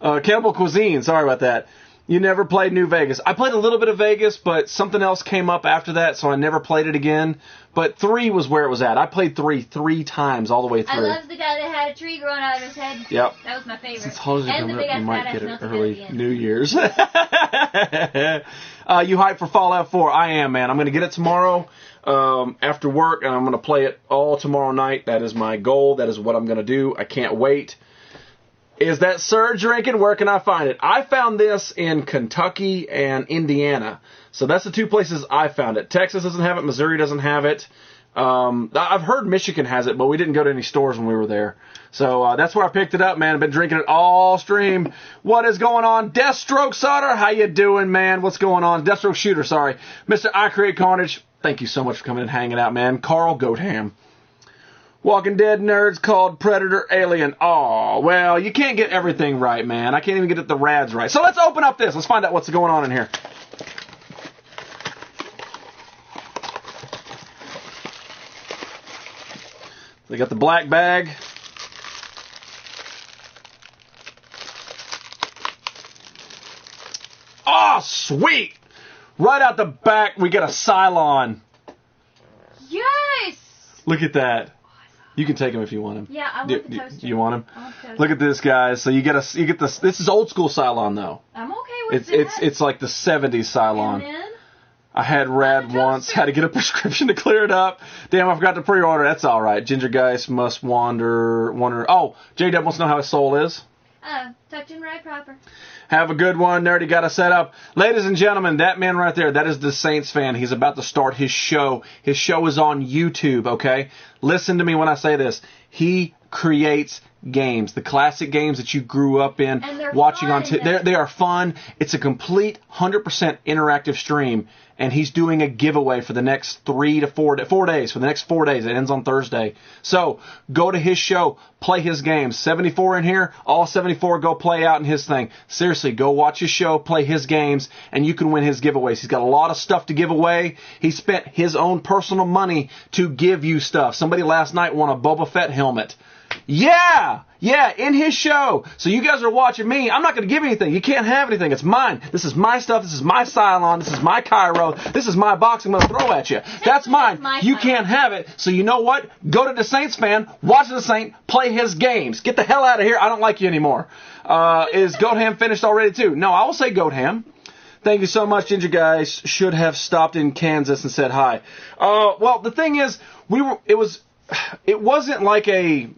Cannibal Cuisine. Sorry about that. You never played New Vegas. I played a little bit of Vegas, but something else came up after that, so I never played it again. But 3 was where it was at. I played 3 times all the way through. I love the guy that had a tree growing out of his head. Yep. That was my favorite. Since holidays are And coming the up, big you ass might badass get it melted early at the end. New Year's. You hyped for Fallout 4? I am, man. I'm going to get it tomorrow after work, and I'm going to play it all tomorrow night. That is my goal. That is what I'm going to do. I can't wait. Is that Sir drinking? Where can I find it? I found this in Kentucky and Indiana. So that's the 2 places I found it. Texas doesn't have it. Missouri doesn't have it. I've heard Michigan has it, but we didn't go to any stores when we were there. So that's where I picked it up, man. I've been drinking it all stream. What is going on? Deathstroke Sutter, how you doing, man? What's going on? Deathstroke Shooter, sorry. Mr. I Create Carnage, thank you so much for coming and hanging out, man. Carl Goatham. Walking Dead nerds called Predator Alien. Oh, well, you can't get everything right, man. I can't even get the rads right. So let's open up this. Let's find out what's going on in here. They got the black bag. Oh, sweet! Right out the back, we get a Cylon. Yes! Look at that. You can take him if you want him. Yeah, I want the toaster. You want him? I want the toaster. Look at this, guys. So you get this. This is old school Cylon, though. I'm okay with that. It's like the 70s Cylon. And then, I had rad once. Had to get a prescription to clear it up. Damn, I forgot to pre-order. That's all right. Ginger Geist must wander. Oh, J-Dub wants to know how his soul is. touch and ride proper. Have a good one, Nerdy. Got to set up. Ladies and gentlemen, that man right there, that is the Saints fan. He's about to start his show. His show is on YouTube, okay? Listen to me when I say this. He creates games, the classic games that you grew up in, And they're watching fun. on they are fun. It's a complete 100% interactive stream, and he's doing a giveaway for the next 3 to 4 days. For the next 4 days, it ends on Thursday. So go to his show, play his games. 74 in here, all 74 go play out in his thing. Seriously, go watch his show, play his games, and you can win his giveaways. He's got a lot of stuff to give away. He spent his own personal money to give you stuff. Somebody last night won a Boba Fett helmet. Yeah, in his show. So you guys are watching me. I'm not going to give anything. You can't have anything. It's mine. This is my stuff. This is my Cylon. This is my Cairo. This is my box I'm going to throw at you. That's mine. You can't have it. So you know what? Go to the Saints fan. Watch the Saint. Play his games. Get the hell out of here. I don't like you anymore. Is Goatham finished already too? No, I will say Goatham. Thank you so much, Ginger Guys. Should have stopped in Kansas and said hi. Well, the thing is, it wasn't like a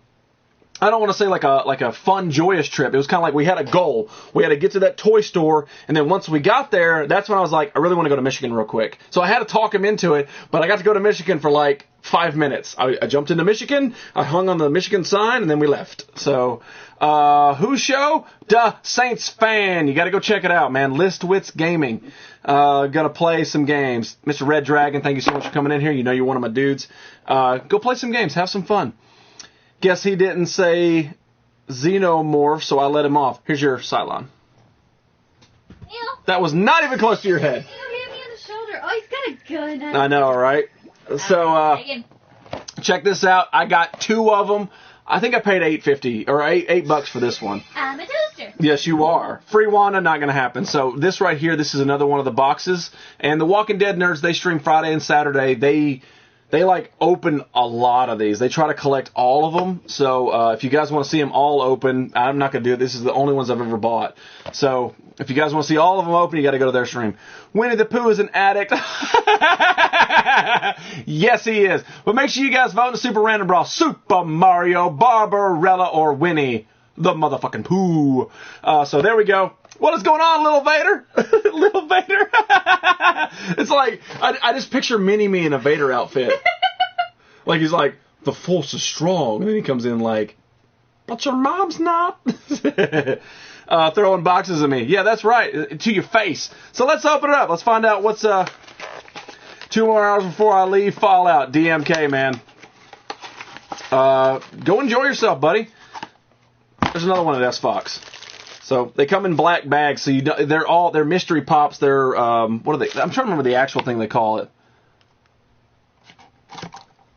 I don't want to say like a fun, joyous trip. It was kind of like we had a goal. We had to get to that toy store, and then once we got there, that's when I was like, I really want to go to Michigan real quick. So I had to talk him into it, but I got to go to Michigan for like 5 minutes. I jumped into Michigan, I hung on the Michigan sign, and then we left. So, whose show? Duh, Saints fan. You got to go check it out, man. Listwitz Gaming. Gonna play some games. Mr. Red Dragon, thank you so much for coming in here. You know you're one of my dudes. Go play some games. Have some fun. Guess he didn't say xenomorph, so I let him off. Here's your Cylon. Ew. That was not even close to your head. Ew, hit me in the shoulder. Oh, he's got a gun. I know, right? So, Take him. check this out. I got 2 of them. I think I paid $8.50 or $8 for this one. I'm a toaster. Yes, you are. Free Wanda, not going to happen. So this right here, this is another one of the boxes. And the Walking Dead nerds, they stream Friday and Saturday. They like open a lot of these. They try to collect all of them. So if you guys want to see them all open, I'm not going to do it. This is the only ones I've ever bought. So if you guys want to see all of them open, you got to go to their stream. Winnie the Pooh is an addict. Yes, he is. But make sure you guys vote in the Super Random Brawl. Super Mario, Barbarella, or Winnie the motherfucking Pooh. So there we go. What is going on, little Vader? Little Vader. It's like, I just picture Mini-Me in a Vader outfit. Like, he's like, the Force is strong. And then he comes in like, but your mom's not. Throwing boxes at me. Yeah, that's right. To your face. So let's open it up. Let's find out what's, 2 more hours before I leave Fallout. DMK, man. Go enjoy yourself, buddy. There's another one at S-Fox. So they come in black bags. So they're mystery pops. They're what are they? I'm trying to remember the actual thing they call it.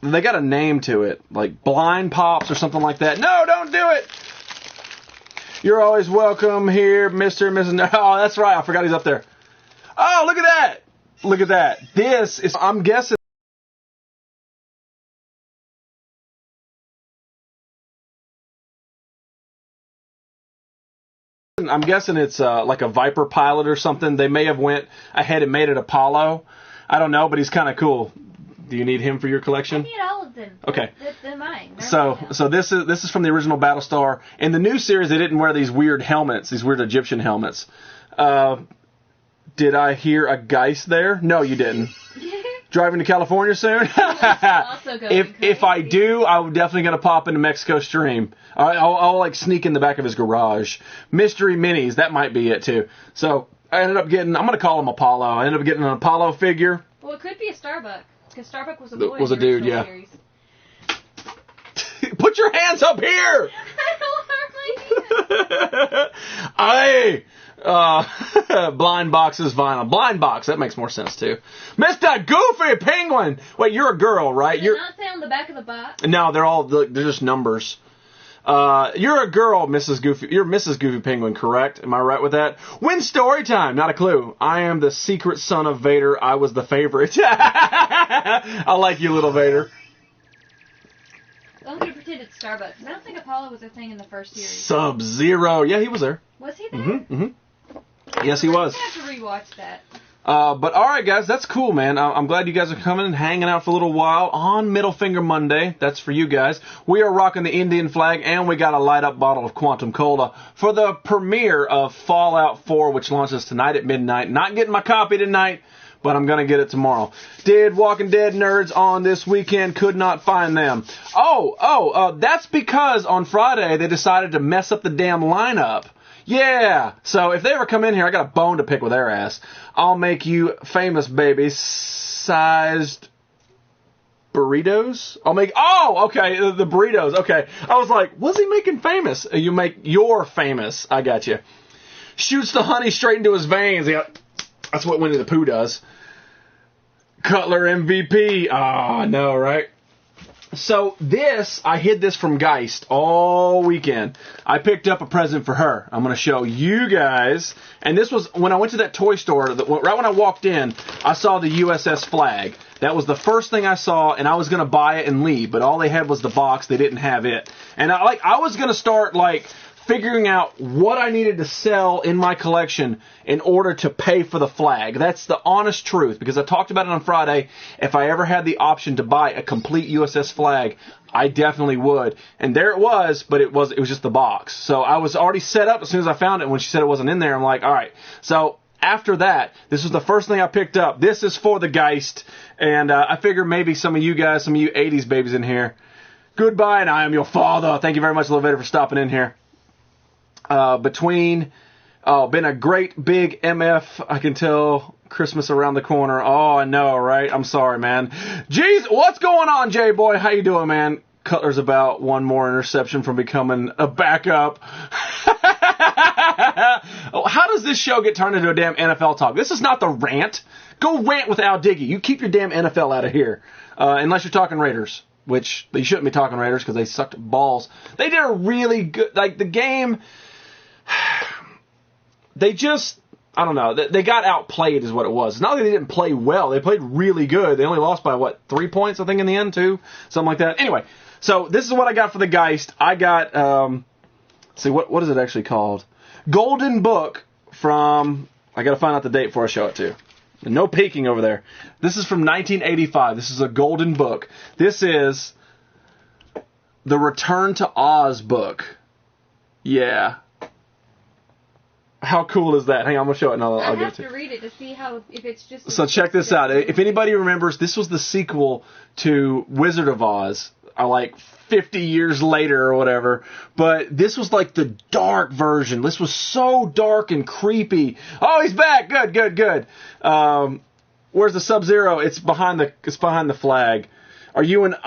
They got a name to it, like blind pops or something like that. No, don't do it. You're always welcome here, Mr. and Mrs. Oh, that's right. I forgot he's up there. Oh, look at that. Look at that. This is, I'm guessing. I'm guessing it's like a Viper pilot or something. They may have went ahead and made it Apollo. I don't know, but he's kind of cool. Do you need him for your collection? I need all of them. Okay. They're mine. So this is from the original Battlestar. In the new series, they didn't wear these weird helmets, these weird Egyptian helmets. Did I hear a Geist there? No, you didn't. Driving to California soon? If I do, I'm definitely going to pop into Mexico stream. I'll like sneak in the back of his garage. Mystery Minis, that might be it too. So I ended up getting, I'm going to call him Apollo. I ended up getting an Apollo figure. Well, it could be a Starbuck, because Starbuck was a boy. Was a dude, yeah. Series. Put your hands up here! I Blind Box is vinyl. Blind Box, that makes more sense too. Mr. Goofy Penguin! Wait, you're a girl, right? Did not say on the back of the box? No, they're just numbers. You're a girl, Mrs. Goofy. You're Mrs. Goofy Penguin, correct? Am I right with that? Win story time. Not a clue. I am the secret son of Vader. I was the favorite. I like you, little Vader. I'm going to pretend it's Starbucks. I don't think Apollo was a thing in the first series. Sub-Zero. Yeah, he was there. Was he there? Mm-hmm. Yes, he was. I'm going to have to rewatch that. But all right, guys, that's cool, man. I'm glad you guys are coming and hanging out for a little while on Middle Finger Monday. That's for you guys. We are rocking the Indian flag, and we got a light-up bottle of Quantum Cola for the premiere of Fallout 4, which launches tonight at midnight. Not getting my copy tonight, but I'm going to get it tomorrow. Did Walking Dead nerds on this weekend? Could not find them. That's because on Friday they decided to mess up the damn lineup. Yeah, so if they ever come in here, I got a bone to pick with their ass. I'll make you famous, baby. Sized burritos? The burritos. Okay. I was like, what's he making famous? You make your famous. I got you. Shoots the honey straight into his veins. Yeah, that's what Winnie the Pooh does. Cutler MVP. I know, right? So I hid this from Geist all weekend. I picked up a present for her. I'm going to show you guys. And this was when I went to that toy store. Right when I walked in, I saw the USS flag. That was the first thing I saw, and I was going to buy it and leave. But all they had was the box. They didn't have it. And I was going to start figuring out what I needed to sell in my collection in order to pay for the flag. That's the honest truth, because I talked about it on Friday. If I ever had the option to buy a complete USS flag, I definitely would. And there it was, but it was just the box. So I was already set up as soon as I found it. When she said it wasn't in there, I'm like, all right. So after that, this was the first thing I picked up. This is for the Geist, and I figure maybe some of you guys, some of you 80s babies in here, goodbye, and I am your father. Thank you very much, Levator, for stopping in here. Been a great big MF, I can tell. Christmas around the corner. Oh, I know, right? I'm sorry, man. Jeez, what's going on, J-Boy? How you doing, man? Cutler's about one more interception from becoming a backup. How does this show get turned into a damn NFL talk? This is not the rant. Go rant with Al Diggy. You keep your damn NFL out of here. Unless you're talking Raiders, which you shouldn't be talking Raiders because they sucked balls. They did a really good, like the game, they just, I don't know, they got outplayed is what it was. Not that they didn't play well. They played really good. They only lost by, 3 points, I think, in the end, too? Something like that. Anyway, so this is what I got for the Geist. I got, let's see, what is it actually called? Golden Book from, I got to find out the date before I show it to you. No peeking over there. This is from 1985. This is a Golden Book. This is the Return to Oz book. Yeah. How cool is that? Hang on, I'm going to show it and I'll give it to you. I have to read it to see if it's just... So check this out. If anybody remembers, this was the sequel to Wizard of Oz, like 50 years later or whatever. But this was like the dark version. This was so dark and creepy. Oh, he's back. Good. Where's the Sub-Zero? It's behind the flag. Are you and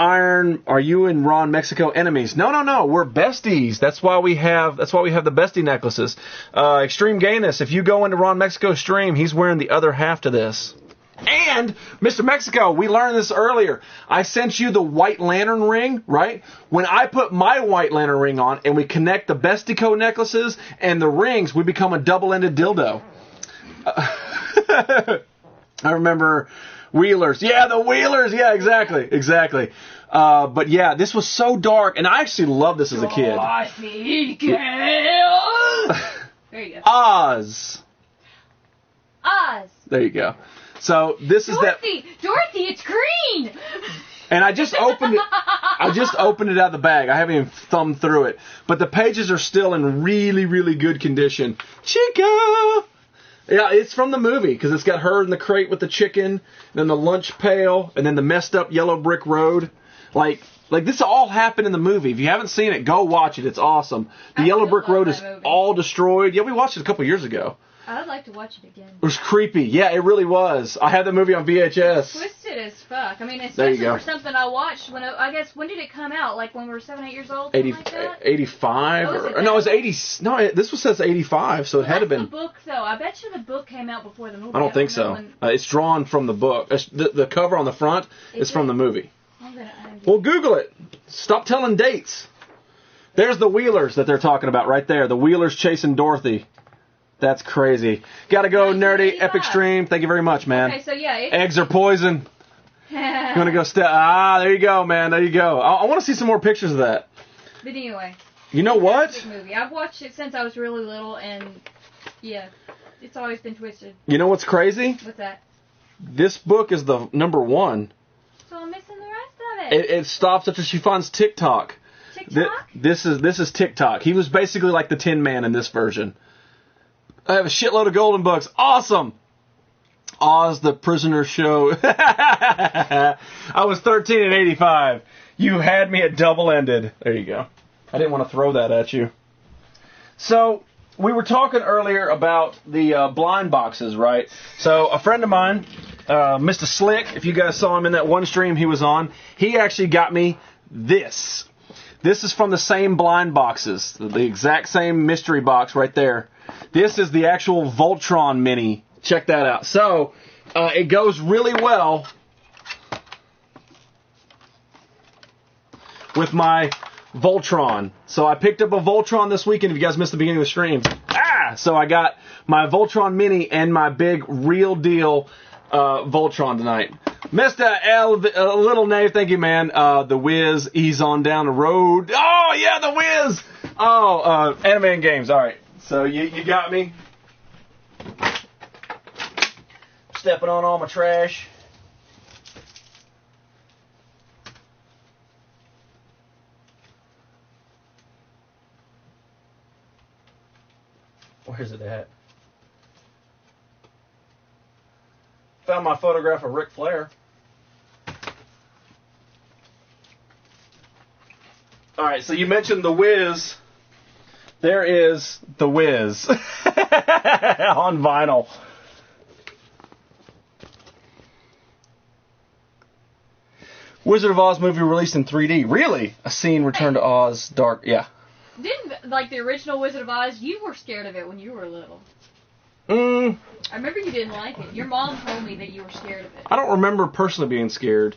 Ron Mexico enemies? No. We're besties. That's why we have the bestie necklaces. Extreme Gayness, if you go into Ron Mexico's stream, he's wearing the other half to this. And, Mr. Mexico, we learned this earlier. I sent you the White Lantern ring, right? When I put my White Lantern ring on and we connect the Bestico necklaces and the rings, we become a double-ended dildo. I remember Wheelers. Yeah, the Wheelers. Yeah, exactly. But yeah, this was so dark, and I actually loved this as a kid. There you go. Oz. There you go. So this is Dorothy, it's green. And I just opened it. I just opened it out of the bag. I haven't even thumbed through it, but the pages are still in really, really good condition. Chica. Yeah, it's from the movie because it's got her in the crate with the chicken, then the lunch pail, and then the messed up yellow brick road. Like this all happened in the movie. If you haven't seen it, go watch it. It's awesome. The yellow brick road is all destroyed. Yeah, we watched it a couple years ago. I would like to watch it again. It was creepy. Yeah, it really was. I had the movie on VHS. Twisted as fuck. I mean, especially for something I watched when when did it come out? Like when we were 7, 8 years old? 85? No, it was 80. No, this one says 85, so it had to been. The book, though. I bet you the book came out before the movie. I don't think so. It's drawn from the book. The cover on the front is from the movie. Well, Google it. Stop telling dates. There's the Wheelers that they're talking about right there. The Wheelers chasing Dorothy. That's crazy. Gotta go, Nerdy Epic Stream. Thank you very much, man. Okay, so yeah. Eggs are poison. You want to go there you go, man. There you go. I want to see some more pictures of that. But anyway. You know what? Movie. I've watched it since I was really little, and yeah, it's always been twisted. You know what's crazy? What's that? This book is the number 1. So I'm missing the rest of it. It stops after she finds TikTok. TikTok? This is TikTok. He was basically like the Tin Man in this version. I have a shitload of golden books. Awesome. Oz the Prisoner Show. I was 13 in 85. You had me at double-ended. There you go. I didn't want to throw that at you. So, we were talking earlier about the blind boxes, right? So, a friend of mine, Mr. Slick, if you guys saw him in that one stream he was on, he actually got me this. This is from the same blind boxes. The exact same mystery box right there. This is the actual Voltron mini. Check that out. So, it goes really well with my Voltron. So, I picked up a Voltron this weekend if you guys missed the beginning of the stream. So, I got my Voltron mini and my big real deal Voltron tonight. Mr. L, Little Nave, thank you, man. The Wiz, ease on down the road. Oh, yeah, the Wiz. Oh, Anime and Games. All right. So you got me. Stepping on all my trash. Where's it at? Found my photograph of Ric Flair. All right, so you mentioned The Wiz. There is The Wiz on vinyl. Wizard of Oz movie released in 3D. Really? A scene Return to Oz, dark. Yeah. Didn't, like, the original Wizard of Oz, you were scared of it when you were little. I remember you didn't like it. Your mom told me that you were scared of it. I don't remember personally being scared.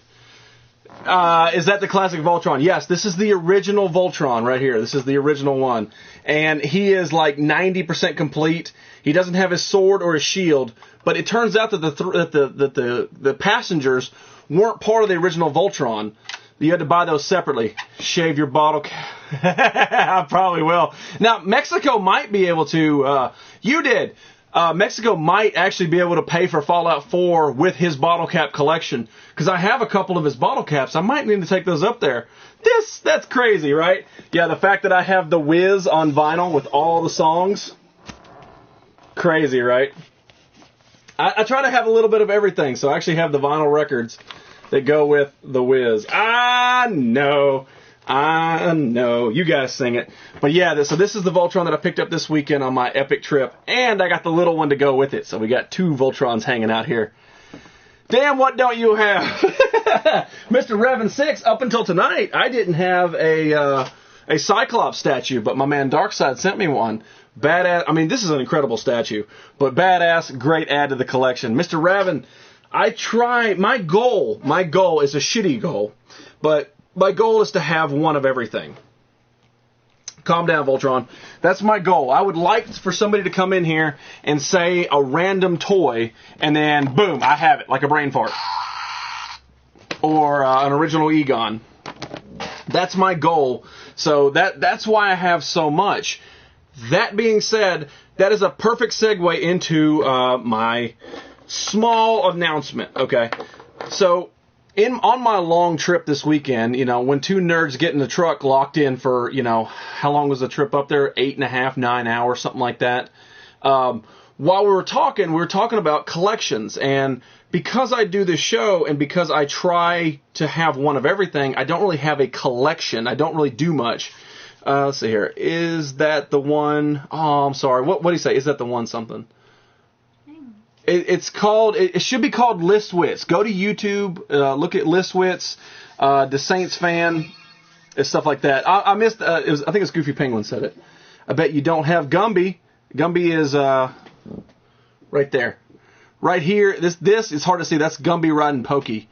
Is that the classic Voltron? Yes, this is the original Voltron right here. This is the original one. And he is like 90% complete. He doesn't have his sword or his shield, but it turns out that the passengers weren't part of the original Voltron. You had to buy those separately. Shave your bottle cap. I probably will. Now, Mexico might be able to... you did. Mexico might actually be able to pay for Fallout 4 with his bottle cap collection. Because I have a couple of his bottle caps. I might need to take those up there. That's crazy, right? Yeah, the fact that I have The Wiz on vinyl with all the songs. Crazy, right? I try to have a little bit of everything. So I actually have the vinyl records that go with The Wiz. I know. You guys sing it. But yeah, so this is the Voltron that I picked up this weekend on my epic trip. And I got the little one to go with it. So we got two Voltrons hanging out here. Damn, what don't you have? Mr. Revan 6, up until tonight, I didn't have a Cyclops statue. But my man Darkseid sent me one. Badass. I mean, this is an incredible statue. But badass, great add to the collection. Mr. Revan, my goal is a shitty goal. But my goal is to have one of everything. Calm down, Voltron. That's my goal. I would like for somebody to come in here and say a random toy, and then, boom, I have it, like a brain fart. Or an original Egon. That's my goal. So that's why I have so much. That being said, that is a perfect segue into my small announcement, okay? So... on my long trip this weekend, when two nerds get in the truck locked in for, how long was the trip up there? 8.5, 9 hours, something like that. While we were talking about collections. And because I do this show and because I try to have one of everything, I don't really have a collection. I don't really do much. Let's see here. Is that the one? Oh, I'm sorry. What do you say? Is that the one something? It's called. It should be called Listwits. Go to YouTube, look at Listwits, the Saints fan, and stuff like that. I missed. I think it's Goofy Penguin said it. I bet you don't have Gumby. Gumby is right there, right here. This is hard to see. That's Gumby riding Pokey.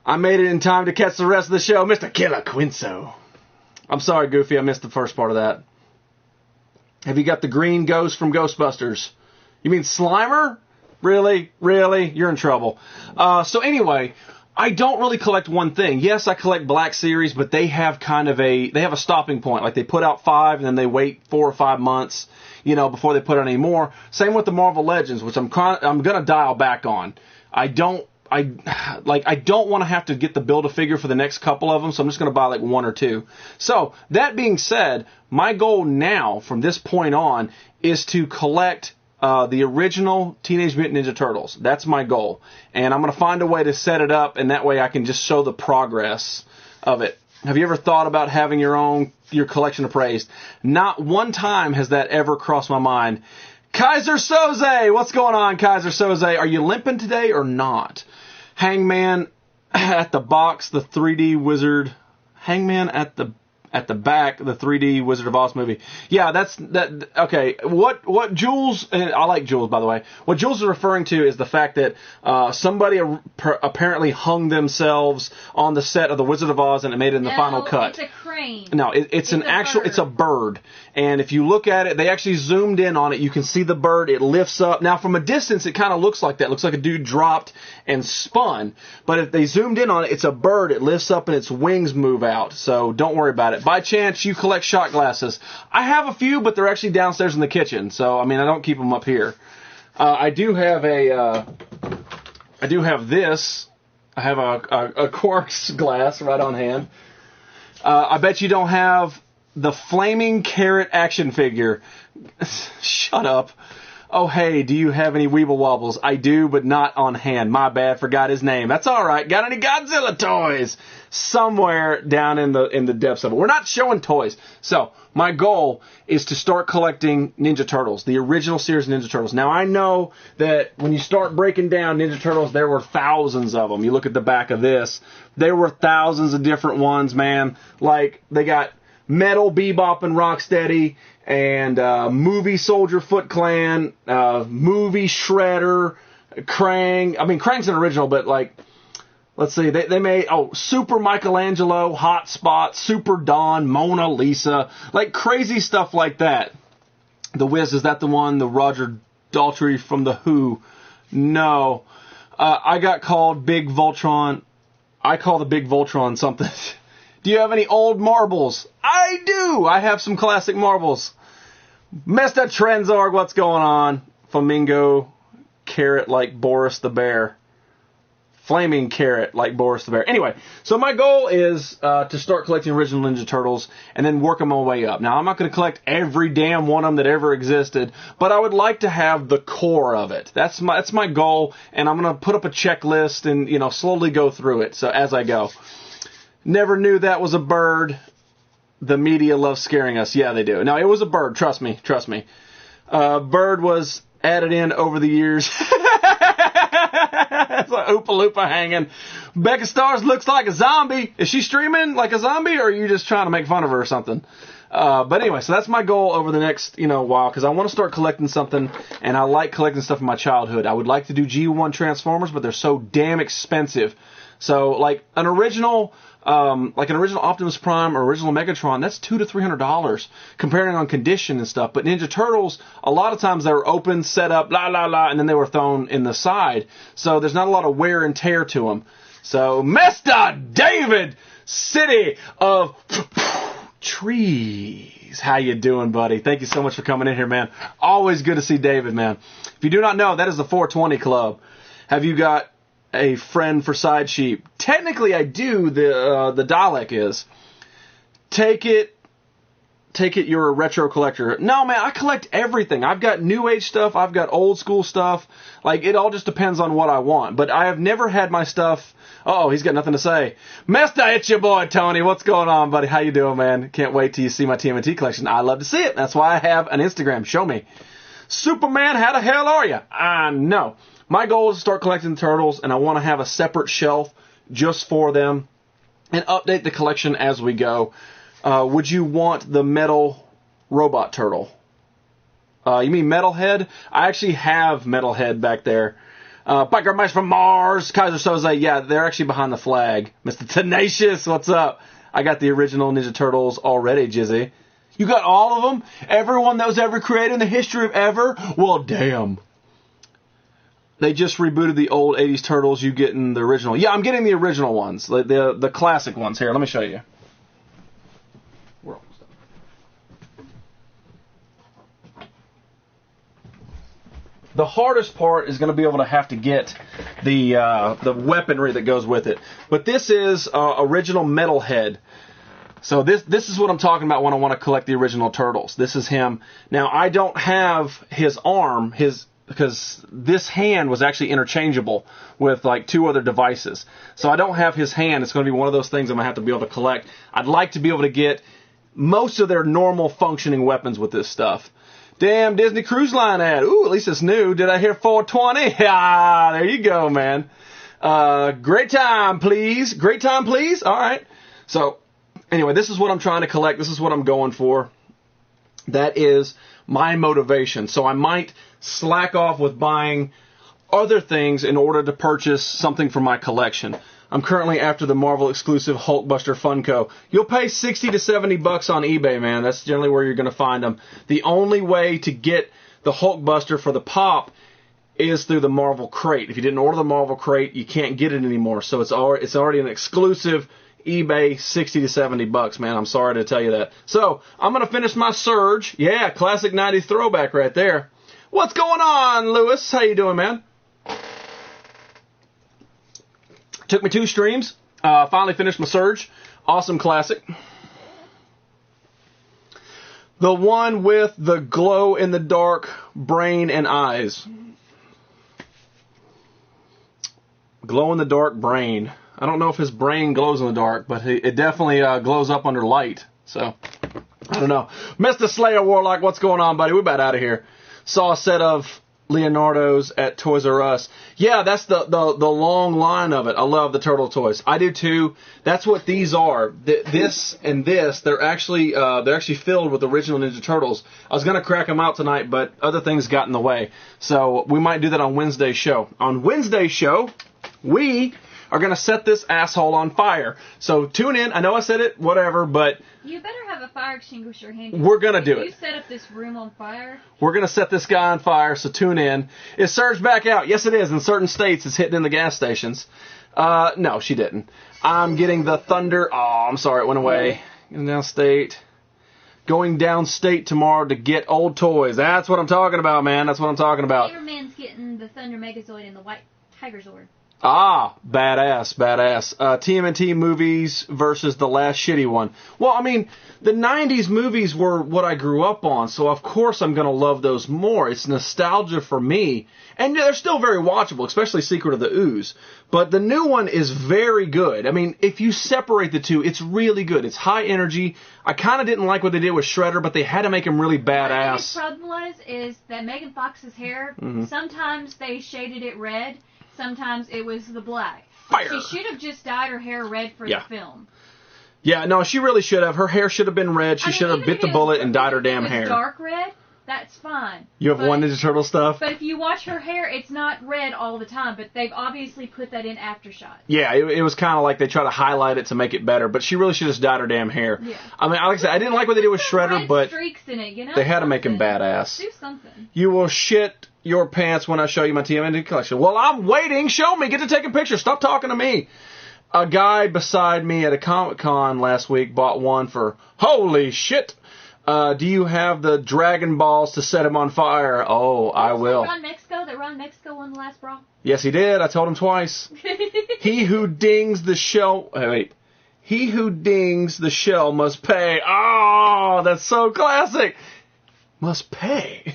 I made it in time to catch the rest of the show, Mr. Killer Quinso. I'm sorry, Goofy. I missed the first part of that. Have you got the green ghost from Ghostbusters? You mean Slimer? Really? You're in trouble. So anyway, I don't really collect one thing. Yes, I collect Black Series, but they have they have a stopping point. Like they put out 5 and then they wait 4 or 5 months, before they put out any more. Same with the Marvel Legends, which I'm going to dial back on. I don't want to have to get the Build-A-Figure for the next couple of them, so I'm just going to buy like 1 or 2. So, that being said, my goal now, from this point on, is to collect the original Teenage Mutant Ninja Turtles. That's my goal. And I'm going to find a way to set it up, and that way I can just show the progress of it. Have you ever thought about having your collection appraised? Not one time has that ever crossed my mind. Kaiser Soze! What's going on, Kaiser Soze? Are you limping today or not? Hangman at the box, the 3D Wizard. Hangman at the back, the 3D Wizard of Oz movie. Yeah, that. Okay, what Jules, and I like Jules, by the way. What Jules is referring to is the fact that somebody apparently hung themselves on the set of the Wizard of Oz, and it made it in the final cut. It's a crane. No, it's a bird. And if you look at it, they actually zoomed in on it. You can see the bird. It lifts up. Now, from a distance, it kind of looks like that. It looks like a dude dropped and spun. But if they zoomed in on it, it's a bird. It lifts up and its wings move out. So don't worry about it. set. By chance you collect shot glasses? I have a few, but they're actually downstairs in the kitchen. So, I mean, I don't keep them up here. I do have this. I have a Quarks glass right on hand. I bet you don't have the Flaming Carrot action figure. Shut up. Oh, hey, do you have any Weeble Wobbles? I do, but not on hand. My bad, forgot his name. That's all right. Got any Godzilla toys? Somewhere down in the depths of it. We're not showing toys. So, my goal is to start collecting Ninja Turtles, the original series Ninja Turtles. Now, I know that when you start breaking down Ninja Turtles, there were thousands of them. You look at the back of this, there were thousands of different ones, man. Like, they got Metal, Bebop, and Rocksteady, and Movie Soldier Foot Clan, Movie Shredder, Krang. I mean, Krang's an original, but like, let's see, they made, Super Michelangelo, Hot Spot, Super Dawn, Mona Lisa, like crazy stuff like that. The Wiz, is that the one, the Roger Daltrey from The Who? No. I got called Big Voltron. I call the Big Voltron something. Do you have any old marbles? I do! I have some classic marbles. Mr. Trenzorg, what's going on? Flamingo carrot like Boris the Bear. Flaming carrot like Boris the Bear. Anyway, so my goal is to start collecting original Ninja Turtles and then working my way up. Now, I'm not going to collect every damn one of them that ever existed, but I would like to have the core of it. That's my goal, and I'm going to put up a checklist and, slowly go through it so as I go. Never knew that was a bird. The media loves scaring us. Yeah, they do. No, it was a bird. Trust me. Bird was added in over the years. It's like Oopa Loopa hanging. Becca Stars looks like a zombie. Is she streaming like a zombie, or are you just trying to make fun of her or something? But anyway, so that's my goal over the next, while, because I want to start collecting something, and I like collecting stuff from my childhood. I would like to do G1 Transformers, but they're so damn expensive. So, like an original Optimus Prime or original Megatron, that's $200 to $300, comparing on condition and stuff. But Ninja Turtles, a lot of times they were open, set up, and then they were thrown in the side. So there's not a lot of wear and tear to them. So, Mr. David, City of Trees. How you doing, buddy? Thank you so much for coming in here, man. Always good to see David, man. If you do not know, that is the 420 Club. Have you got a friend for Side Sheep? Technically, I do. The Dalek is. Take it. You're a retro collector. No, man, I collect everything. I've got new age stuff. I've got old school stuff. Like, it all just depends on what I want. But I have never had my stuff. Oh, he's got nothing to say. Mister, it's your boy Tony. What's going on, buddy? How you doing, man? Can't wait till you see my TMNT collection. I love to see it. That's why I have an Instagram. Show me. Superman, how the hell are you? I know. My goal is to start collecting turtles, and I want to have a separate shelf just for them and update the collection as we go. Would you want the metal robot turtle? You mean Metalhead? I actually have Metalhead back there. Biker Mice from Mars, Kaiser Soze, yeah, they're actually behind the flag. Mr. Tenacious, what's up? I got the original Ninja Turtles already, Jizzy. You got all of them? Everyone that was ever created in the history of ever? Well, damn. They just rebooted the old 80s Turtles. You getting the original? Yeah, I'm getting the original ones. The classic ones. Here, let me show you. We're almost done. The hardest part is going to be able to have to get the weaponry that goes with it. But this is original Metalhead. So this is what I'm talking about when I want to collect the original Turtles. This is him. Now, I don't have his arm, because this hand was actually interchangeable with like 2 other devices. So I don't have his hand. It's going to be one of those things I'm going to have to be able to collect. I'd like to be able to get most of their normal functioning weapons with this stuff. Damn, Disney Cruise Line ad. Ooh, at least it's new. Did I hear 420? Ah, there you go, man. Great time, please. Great time, please. All right. So anyway, this is what I'm trying to collect. This is what I'm going for. That is my motivation. So I might slack off with buying other things in order to purchase something for my collection. I'm currently after the Marvel exclusive Hulkbuster Funko. You'll pay $60 to $70 on eBay, man. That's generally where you're going to find them. The only way to get the Hulkbuster for the pop is through the Marvel Crate. If you didn't order the Marvel Crate, you can't get it anymore. So it's already an exclusive eBay, 60 to 70 bucks, man. I'm sorry to tell you that. So, I'm going to finish my Surge. Yeah, classic 90s throwback right there. What's going on, Lewis? How you doing, man? Took me 2 streams. Finally finished my Surge. Awesome classic. The one with the glow-in-the-dark brain and eyes. Glow-in-the-dark brain. I don't know if his brain glows in the dark, but it definitely glows up under light. So, I don't know. Mr. Slayer Warlock, what's going on, buddy? We're about out of here. Saw a set of Leonardo's at Toys R Us. Yeah, that's the long line of it. I love the turtle toys. I do too. That's what these are. This and this, they're actually filled with original Ninja Turtles. I was gonna crack them out tonight, but other things got in the way. So we might do that on Wednesday's show. On Wednesday's show, we are gonna set this asshole on fire. So tune in. I know I said it, whatever, but you better have a fire extinguisher handy. we're gonna do it. You set up this room on fire. We're going to set this guy on fire, so tune in. Is Surge back out? Yes, it is. In certain states, it's hitting in the gas stations. No, she didn't. I'm getting the Thunder. Oh, I'm sorry, it went away. Going downstate. Going downstate tomorrow to get old toys. That's what I'm talking about, man. That's what I'm talking about. Saberman's getting the Thunder Megazoid and the White Tiger Zord. Ah, badass, badass. TMNT movies versus the last shitty one. Well, I mean, the 90s movies were what I grew up on, so of course I'm going to love those more. It's nostalgia for me. And they're still very watchable, especially Secret of the Ooze. But the new one is very good. I mean, if you separate the two, it's really good. It's high energy. I kind of didn't like what they did with Shredder, but they had to make him really badass. The problem is that Megan Fox's hair, sometimes they shaded it red. Sometimes it was the black. Fire. She should have just dyed her hair red for the film. Yeah, no, she really should have. Her hair should have been red. She should have bit the bullet and dyed her damn hair. Dark red, that's fine. You have one Ninja Turtle stuff? But if you watch her hair, it's not red all the time, but they've obviously put that in aftershot. Yeah, it was kind of like they try to highlight it to make it better, but she really should have just dyed her damn hair. Yeah. I mean, like I said, I didn't like what they did with Shredder, but streaks in it, you know? They had to make him badass. Do something. You will shit your pants when I show you my TMNT collection. Well, I'm waiting. Show me. Get to taking pictures. Stop talking to me. A guy beside me at a Comic-Con last week bought one for, holy shit. Do you have the Dragon Balls to set him on fire? Oh, I will. Ron Mexico won the last brawl? Yes, he did. I told him twice. He who dings the shell... Wait. He who dings the shell must pay. Oh, that's so classic. Must pay.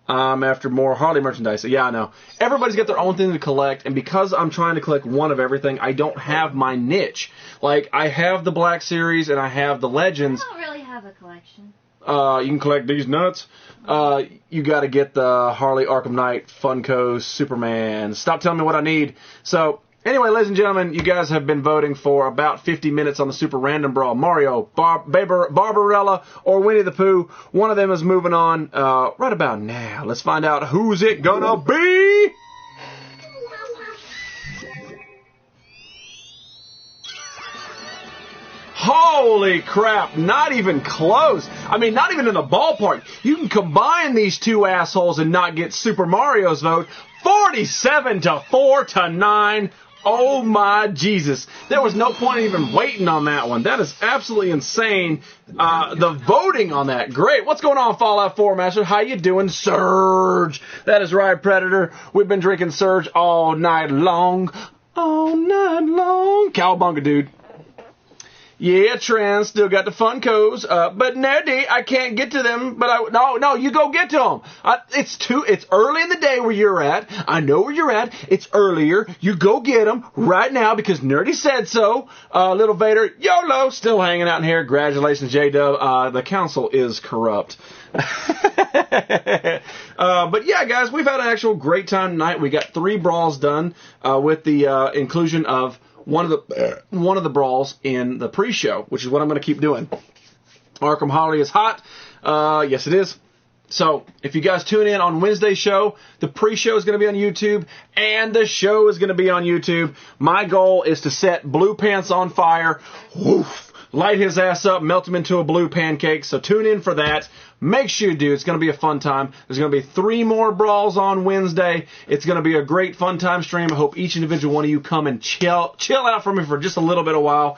After more Harley merchandise. Yeah, I know. Everybody's got their own thing to collect, and because I'm trying to collect one of everything, I don't have my niche. Like, I have the Black Series, and I have the Legends. I don't really have a collection. You can collect these nuts. You gotta get the Harley Arkham Knight, Funko, Superman. Stop telling me what I need. So, anyway, ladies and gentlemen, you guys have been voting for about 50 minutes on the Super Random Brawl. Mario, Barbarella, or Winnie the Pooh. One of them is moving on right about now. Let's find out who's it gonna be. Holy crap, not even close. I mean, not even in the ballpark. You can combine these two assholes and not get Super Mario's vote. 47-4-9. Oh my Jesus. There was no point in even waiting on that one. That is absolutely insane. The voting on that. Great. What's going on, Fallout 4 Master? How you doing, Surge? That is right, Predator. We've been drinking Surge all night long. All night long. Cowabunga, dude. Yeah, Trans still got the Funkos, but Nerdy, I can't get to them, but no, you go get to them. It's early in the day where you're at. I know where you're at. It's earlier. You go get them right now because Nerdy said so. Little Vader, YOLO, still hanging out in here. Congratulations, J-Dub. The council is corrupt. But yeah, guys, we've had an actual great time tonight. We got 3 brawls done, with the, inclusion of one of the brawls in the pre-show, which is what I'm going to keep doing. Arkham Holly is hot. Yes, it is. So, if you guys tune in on Wednesday's show, the pre-show is going to be on YouTube, and the show is going to be on YouTube. My goal is to set Blue Pants on fire. Woof. light his ass up, melt him into a blue pancake. So tune in for that. Make sure you do. It's going to be a fun time. There's going to be 3 more brawls on Wednesday. It's going to be a great fun time stream. I hope each individual one of you come and chill out for me for just a little bit of while.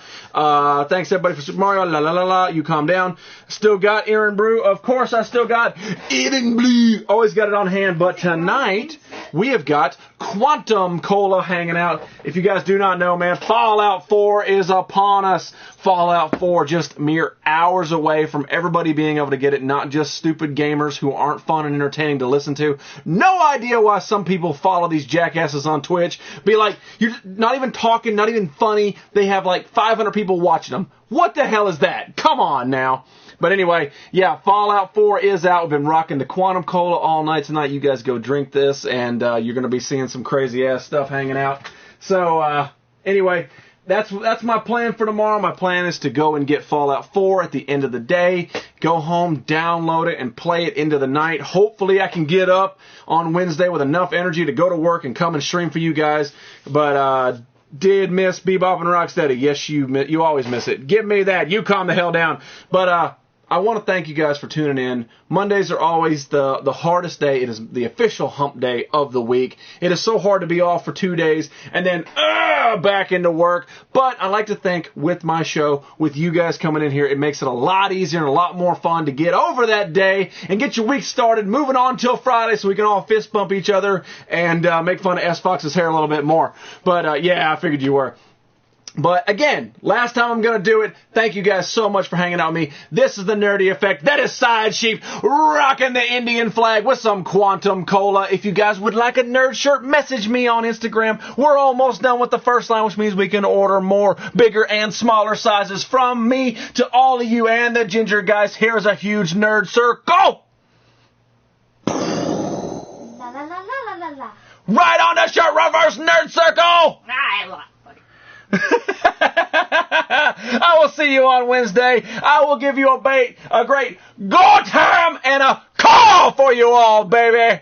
Thanks everybody for Super Mario. La la la la. You calm down. Still got Aaron Brew. Of course, I still got Eating Blue. Always got it on hand. But tonight we have got Quantum Cola hanging out. If you guys do not know, man, Fallout 4 is upon us. Fallout 4 just mere hours away from everybody being able to get it, not just stupid gamers who aren't fun and entertaining to listen to. No idea why some people follow these jackasses on Twitch. Be like, you're not even talking, not even funny. They have like 500 people watching them. What the hell is that? Come on now. But anyway, yeah, Fallout 4 is out. We've been rocking the Quantum Cola all night tonight. You guys go drink this, and you're going to be seeing some crazy-ass stuff hanging out. So, anyway, that's my plan for tomorrow. My plan is to go and get Fallout 4 at the end of the day, go home, download it, and play it into the night. Hopefully I can get up on Wednesday with enough energy to go to work and come and stream for you guys. But, did miss Bebop and Rocksteady. Yes, you always miss it. Give me that. You calm the hell down. But, I want to thank you guys for tuning in. Mondays are always the hardest day. It is the official hump day of the week. It is so hard to be off for 2 days and then back into work. But I like to think with my show, with you guys coming in here, it makes it a lot easier and a lot more fun to get over that day and get your week started, moving on till Friday so we can all fist bump each other and make fun of S. Fox's hair a little bit more. But yeah, I figured you were. But again, last time I'm going to do it. Thank you guys so much for hanging out with me. This is the Nerdy Effect. That is Side Sheep rocking the Indian flag with some Quantum Cola. If you guys would like a nerd shirt, message me on Instagram. We're almost done with the first line, which means we can order more bigger and smaller sizes from me to all of you and the Ginger guys. Here's a huge nerd circle. La la la la la la. Right on the shirt, reverse nerd circle. I will see you on Wednesday. I will give you a great go time and a call for you all, baby.